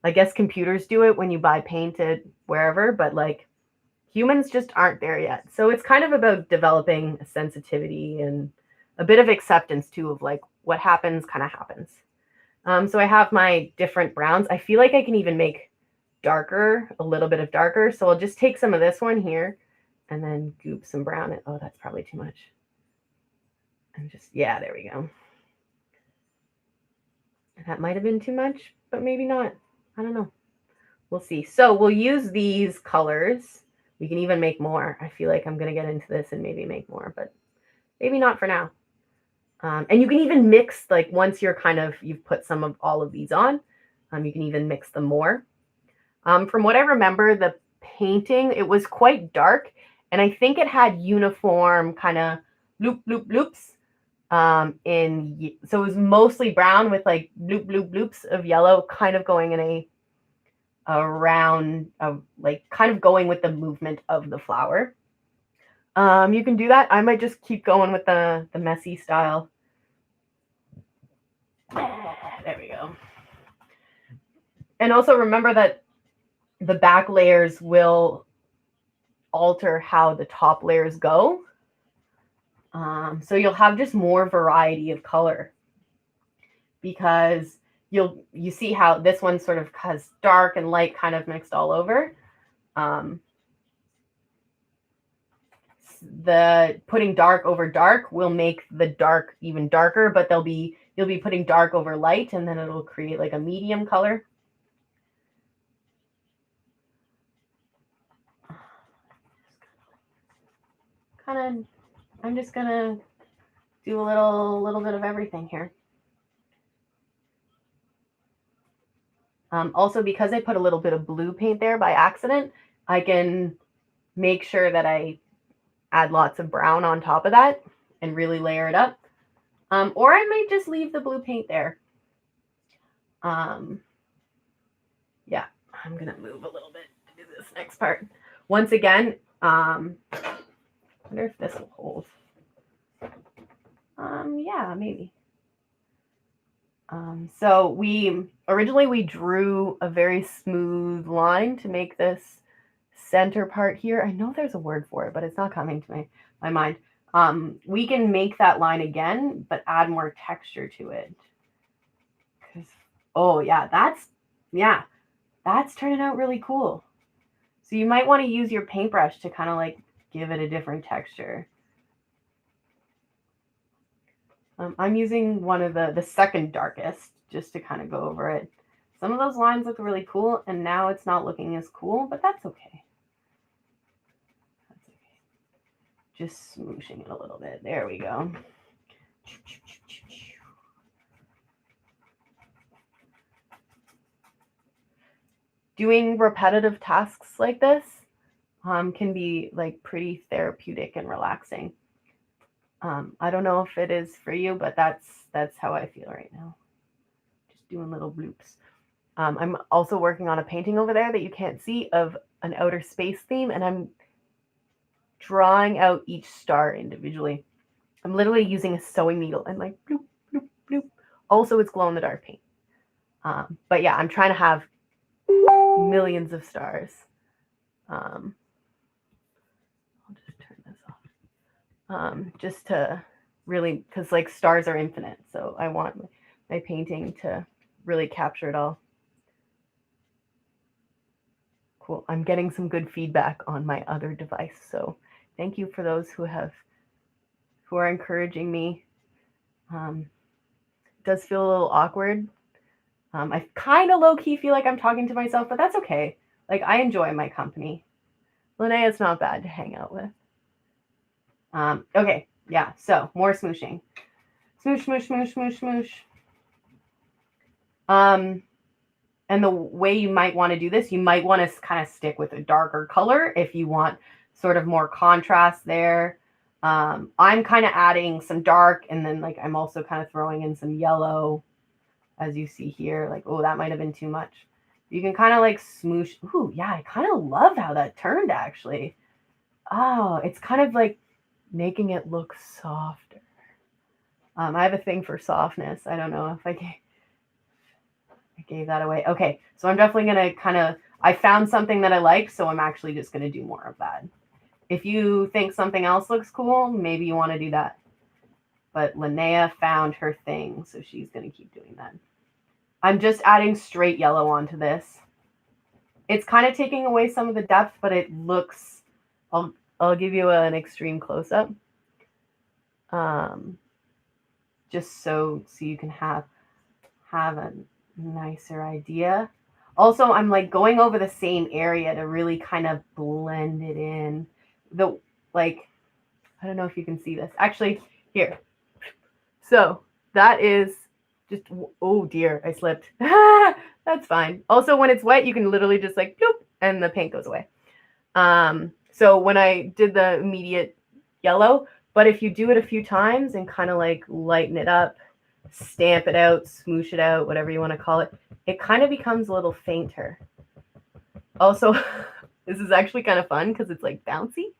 I guess computers do it when you buy paint at wherever, but like humans just aren't there yet. So it's kind of about developing a sensitivity and a bit of acceptance too of like what happens kind of happens. So I have my different browns. I feel like I can even make darker, a little bit of darker. So I'll just take some of this one here and then goop some brown. Oh, that's probably too much. And just, yeah, there we go. That might have been too much, but maybe not. I don't know. We'll see. So we'll use these colors. We can even make more. I feel like I'm going to get into this and maybe make more, but maybe not for now. And you can even mix, like once you're you've put some of all of these on, you can even mix them more. From what I remember, the painting, it was quite dark, and I think it had uniform kind of loops. So it was mostly brown with like loops of yellow, kind of going in around, like kind of going with the movement of the flower. You can do that. I might just keep going with the messy style. There we go. And also remember that the back layers will alter how the top layers go. So you'll have just more variety of color, because you see how this one sort of has dark and light kind of mixed all over. The putting dark over dark will make the dark even darker, but you'll be putting dark over light, and then it'll create like a medium color. I'm just gonna do a little bit of everything here. Also, because I put a little bit of blue paint there by accident, I can make sure that I add lots of brown on top of that and really layer it up. Or I might just leave the blue paint there. Yeah, I'm gonna move a little bit to do this next part. Once again, I wonder if this will hold. Yeah, maybe. So we originally drew a very smooth line to make this center part here. I know there's a word for it, but it's not coming to my mind. We can make that line again, but add more texture to it. Oh yeah, that's turning out really cool. So you might want to use your paintbrush to kind of like give it a different texture. I'm using one of the second darkest just to kind of go over it. Some of those lines look really cool, and now it's not looking as cool, but that's okay. That's okay. Just smooshing it a little bit. There we go. Doing repetitive tasks like this can be like pretty therapeutic and relaxing. I don't know if it is for you, but that's how I feel right now. Just doing little bloops. I'm also working on a painting over there that you can't see of an outer space theme, and I'm drawing out each star individually. I'm literally using a sewing needle and like bloop, bloop, bloop. Also, it's glow in the dark paint. But yeah, I'm trying to have millions of stars. I'll just turn this off. Just to really, because like stars are infinite, so I want my painting to really capture it all. Cool. I'm getting some good feedback on my other device, so thank you for those who are encouraging me. It does feel a little awkward. I kind of low-key feel like I'm talking to myself, but that's okay. Like, I enjoy my company. Linnea's not bad to hang out with. Okay, yeah, so more smooshing. Smoosh, smoosh, smoosh, smoosh, smoosh. And the way you might want to do this, you might want to kind of stick with a darker color if you want sort of more contrast there. I'm kind of adding some dark, and then like I'm also kind of throwing in some yellow. as you see here, like, oh, that might have been too much. You can kind of like smoosh. Ooh, yeah, I kind of love how that turned actually. Oh, it's kind of like making it look softer. I have a thing for softness. I don't know if I gave that away. Okay, so I'm definitely going to I found something that I like, so I'm actually just going to do more of that. If you think something else looks cool, maybe you want to do that. But Linnea found her thing, so she's going to keep doing that. I'm just adding straight yellow onto this. It's kind of taking away some of the depth, but it looks, I'll give you an extreme close-up. Just so you can have a nicer idea. Also, I'm like going over the same area to really kind of blend it in. I don't know if you can see this. Actually, here. So that is just, oh dear, I slipped. That's fine. Also, when it's wet, you can literally just like, bloop, and the paint goes away. So when I did the immediate yellow, but if you do it a few times and kind of like lighten it up, stamp it out, smoosh it out, whatever you want to call it, it kind of becomes a little fainter. Also, this is actually kind of fun because it's like bouncy.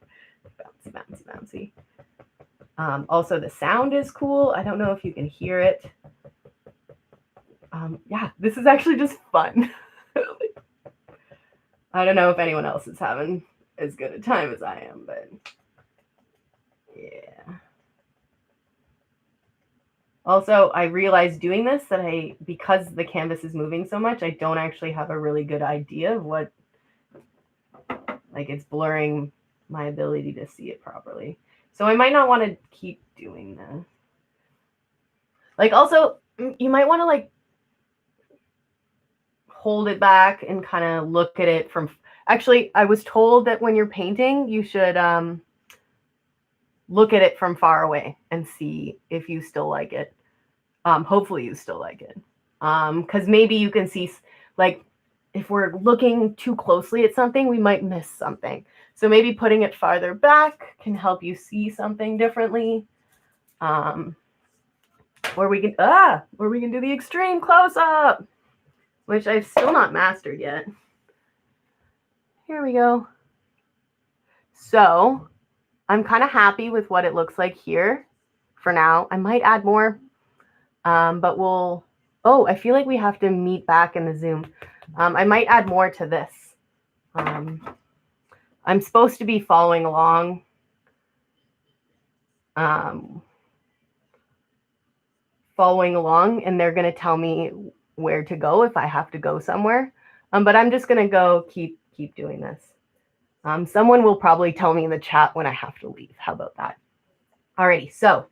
Also, the sound is cool. I don't know if you can hear it. Yeah, this is actually just fun. I don't know if anyone else is having as good a time as I am, but yeah. Also, I realized doing this that because the canvas is moving so much, I don't actually have a really good idea of what, like it's blurring my ability to see it properly. So I might not want to keep doing this. Like also, you might want to like hold it back and kind of look at it from, actually, I was told that when you're painting, you should look at it from far away and see if you still like it. Hopefully you still like it. Because maybe you can see, like, if we're looking too closely at something, we might miss something. So maybe putting it farther back can help you see something differently. Or we can do the extreme close-up, which I've still not mastered yet. Here we go. So I'm kind of happy with what it looks like here for now. I might add more, but I feel like we have to meet back in the Zoom. I might add more to this. I'm supposed to be following along. And they're going to tell me where to go if I have to go somewhere. But I'm just going to go keep doing this. Someone will probably tell me in the chat when I have to leave. How about that? Alrighty, so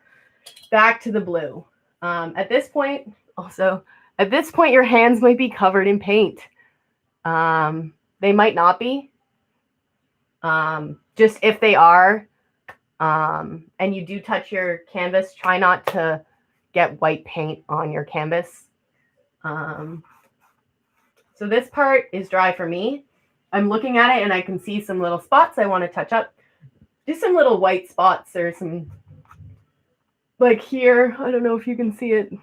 back to the blue. At this point, your hands might be covered in paint. They might not be. Just if they are, and you do touch your canvas, try not to get white paint on your canvas. So this part is dry for me. I'm looking at it and I can see some little spots I want to touch up. Just some little white spots. There's some, like here, I don't know if you can see it.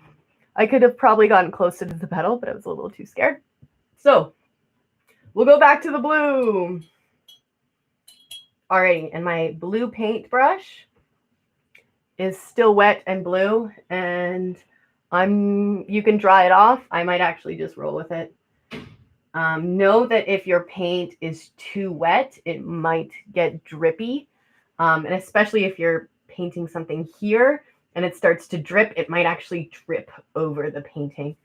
I could have probably gotten closer to the petal, but I was a little too scared. So we'll go back to the blue. Alrighty, and my blue paintbrush is still wet and blue, and you can dry it off. I might actually just roll with it. Know that if your paint is too wet, it might get drippy. And especially if you're painting something here and it starts to drip, it might actually drip over the painting.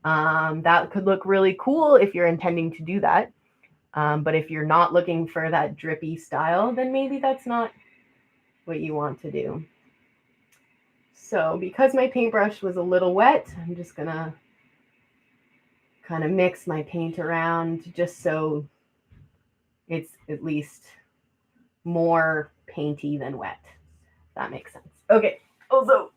That could look really cool if you're intending to do that. But if you're not looking for that drippy style, then maybe that's not what you want to do. So because my paintbrush was a little wet, I'm just going to kind of mix my paint around just so it's at least more painty than wet. That makes sense. Okay. Also,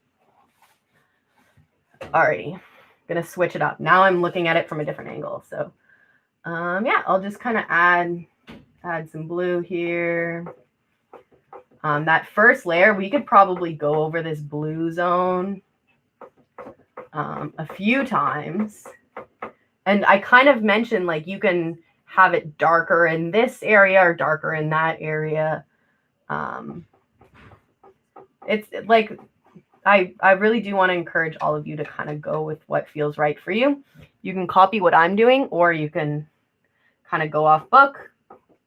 alrighty, gonna switch it up. Now I'm looking at it from a different angle. So yeah, I'll just kind of add some blue here. That first layer, we could probably go over this blue zone a few times. And I kind of mentioned like you can have it darker in this area or darker in that area. It's like I really do want to encourage all of you to kind of go with what feels right for you. You can copy what I'm doing, or you can kind of go off book,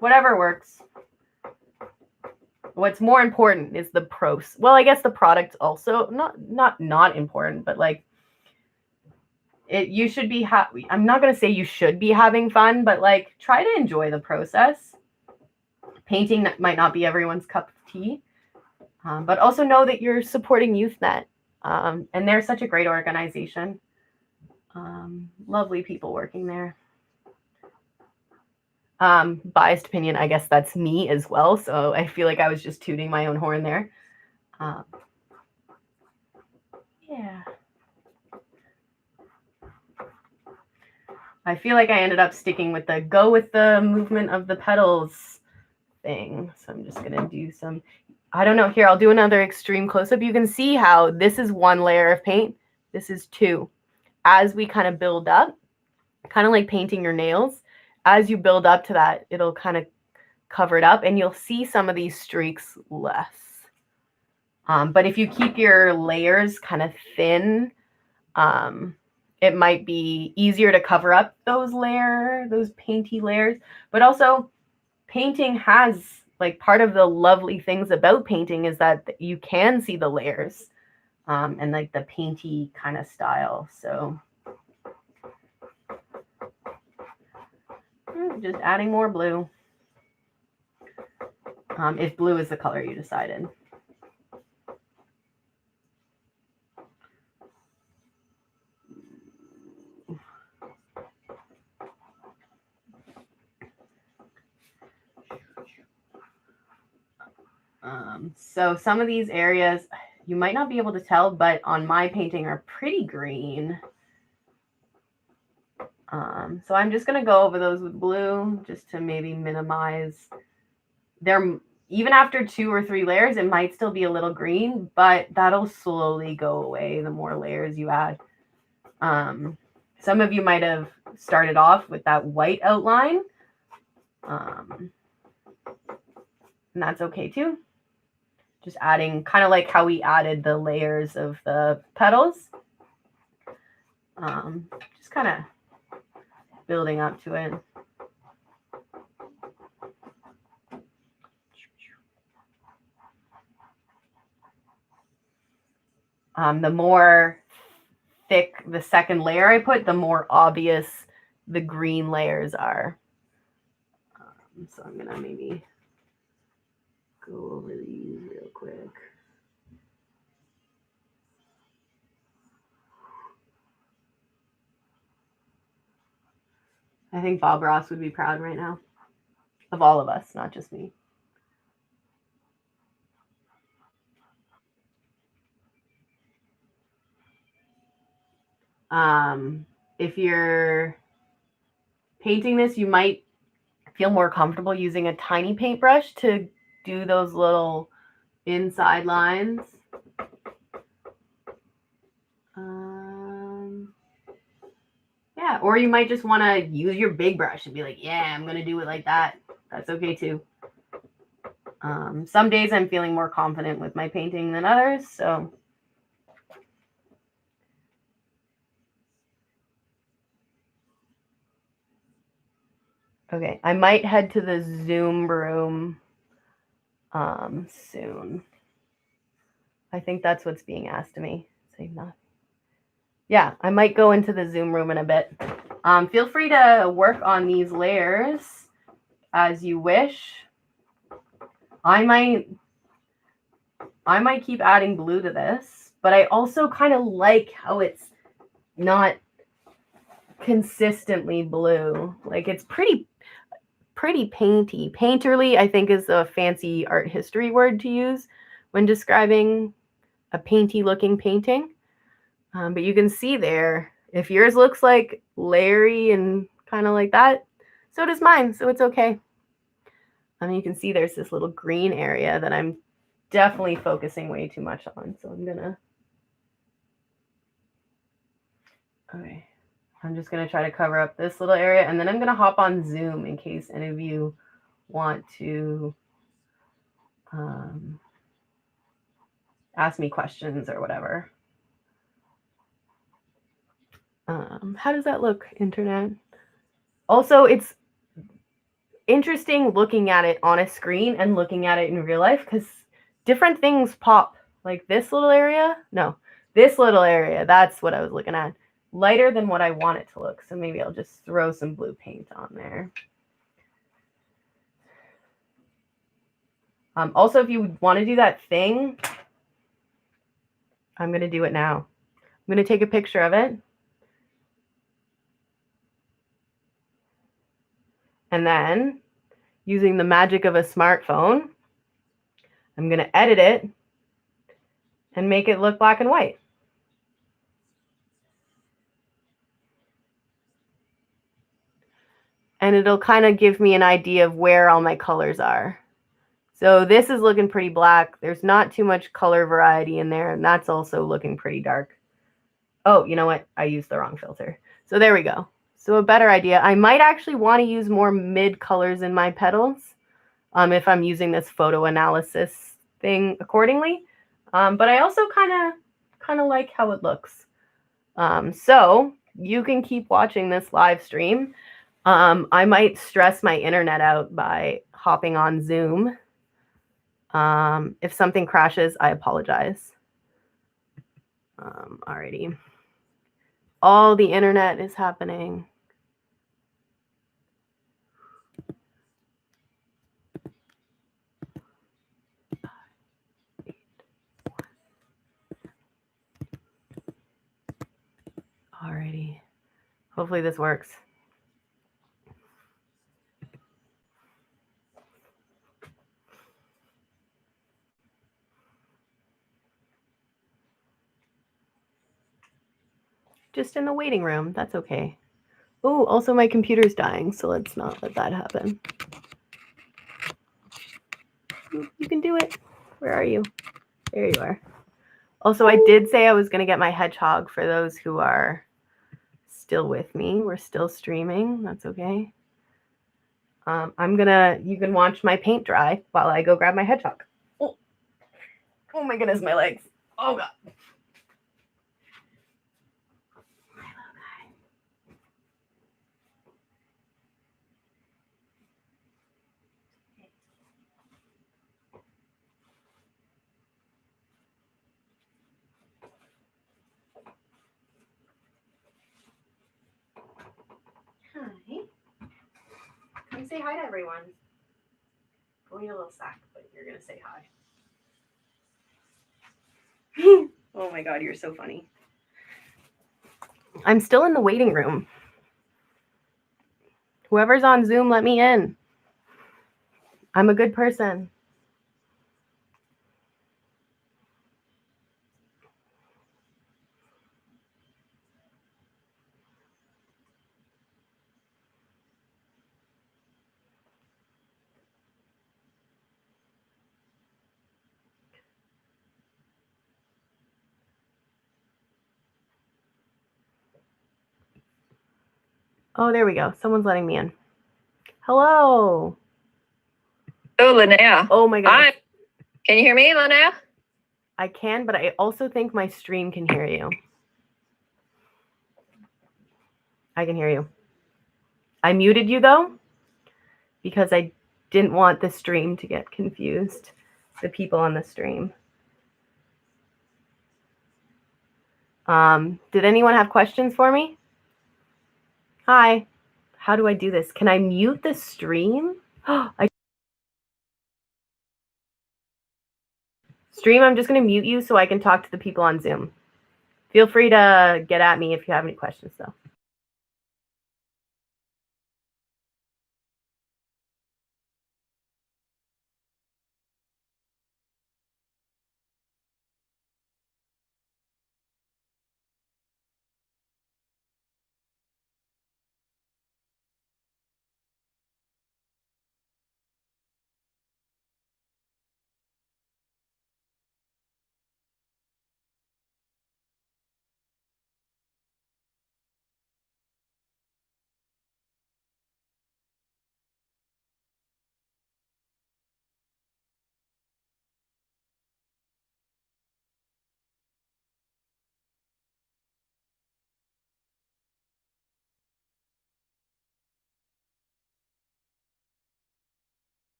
whatever works. What's more important is the pros. Well, I guess the product also not important, but like you should be I'm not going to say you should be having fun, but like try to enjoy the process. Painting might not be everyone's cup of tea, but also know that you're supporting YouthNet, and they're such a great organization. Lovely people working there. Biased opinion, I guess that's me as well, so I feel like I was just tooting my own horn there. Yeah. I feel like I ended up sticking with the go with the movement of the petals thing. So I'm just gonna do some, I don't know, here, I'll do another extreme close-up. You can see how this is one layer of paint. This is two. As we kind of build up, kind of like painting your nails, as you build up to that, it'll kind of cover it up and you'll see some of these streaks less. But if you keep your layers kind of thin, it might be easier to cover up those painty layers. But also painting has, like, part of the lovely things about painting is that you can see the layers, and like the painty kind of style. So just adding more blue, if blue is the color you decided. So some of these areas you might not be able to tell, but on my painting are pretty green. So I'm just going to go over those with blue just to maybe minimize their, even after 2 or 3 layers, it might still be a little green, but that'll slowly go away the more layers you add. Some of you might have started off with that white outline, and that's okay too. Just adding, kind of like how we added the layers of the petals. Just kind of building up to it. The more thick the second layer I put, the more obvious the green layers are. So I'm gonna maybe go over these real quick. I think Bob Ross would be proud right now of all of us, not just me. If you're painting this, you might feel more comfortable using a tiny paintbrush to do those little inside lines. Yeah, or you might just want to use your big brush and be like, yeah, I'm going to do it like that. That's okay too. Some days I'm feeling more confident with my painting than others, so. Okay, I might head to the Zoom room soon. I think that's what's being asked of me. Save nothing. Yeah, I might go into the Zoom room in a bit. Feel free to work on these layers as you wish. I might keep adding blue to this, but I also kind of like how it's not consistently blue. Like, it's pretty painty. Painterly, I think, is a fancy art history word to use when describing a painty looking painting. But you can see there, if yours looks like Larry and kind of like that, so does mine, so it's okay. You can see there's this little green area that I'm definitely focusing way too much on, so I'm gonna Okay. I'm just going to try to cover up this little area, and then I'm going to hop on Zoom in case any of you want to ask me questions or whatever. How does that look, internet? Also, it's interesting looking at it on a screen and looking at it in real life because different things pop. Like this little area, no, this little area, that's what I was looking at. Lighter than what I want it to look. So maybe I'll just throw some blue paint on there. Also, if you want to do that thing, I'm going to do it now. I'm going to take a picture of it. And then, using the magic of a smartphone, I'm going to edit it and make it look black and white. And it'll kind of give me an idea of where all my colors are. So this is looking pretty black. There's not too much color variety in there, and that's also looking pretty dark. Oh, you know what? I used the wrong filter. So there we go. So a better idea. I might actually want to use more mid colors in my petals if I'm using this photo analysis thing accordingly. But I also kind of like how it looks. So you can keep watching this live stream. I might stress my internet out by hopping on Zoom. If something crashes, I apologize. Alrighty. All the internet is happening. Alrighty. Hopefully this works. Just in the waiting room. That's okay. Oh, also my computer's dying, so let's not let that happen. You can do it. Where are you? There you are. Also, I did say I was going to get my hedgehog for those who are still with me. We're still streaming. That's okay. You can watch my paint dry while I go grab my hedgehog. Oh my goodness, my legs. Oh God. Hi. Come say hi to everyone. Go in your little sack, but you're going to say hi. Oh my God, you're so funny. I'm still in the waiting room. Whoever's on Zoom, let me in. I'm a good person. Oh, there we go. Someone's letting me in. Hello. Oh, Linnea. Oh my God. Can you hear me, Linnea? I can, but I also think my stream can hear you. I can hear you. I muted you though, because I didn't want the stream to get confused. The people on the stream. Did anyone have questions for me? Hi. How do I do this? Can I mute the stream? Stream, I'm just going to mute you so I can talk to the people on Zoom. Feel free to get at me if you have any questions, though.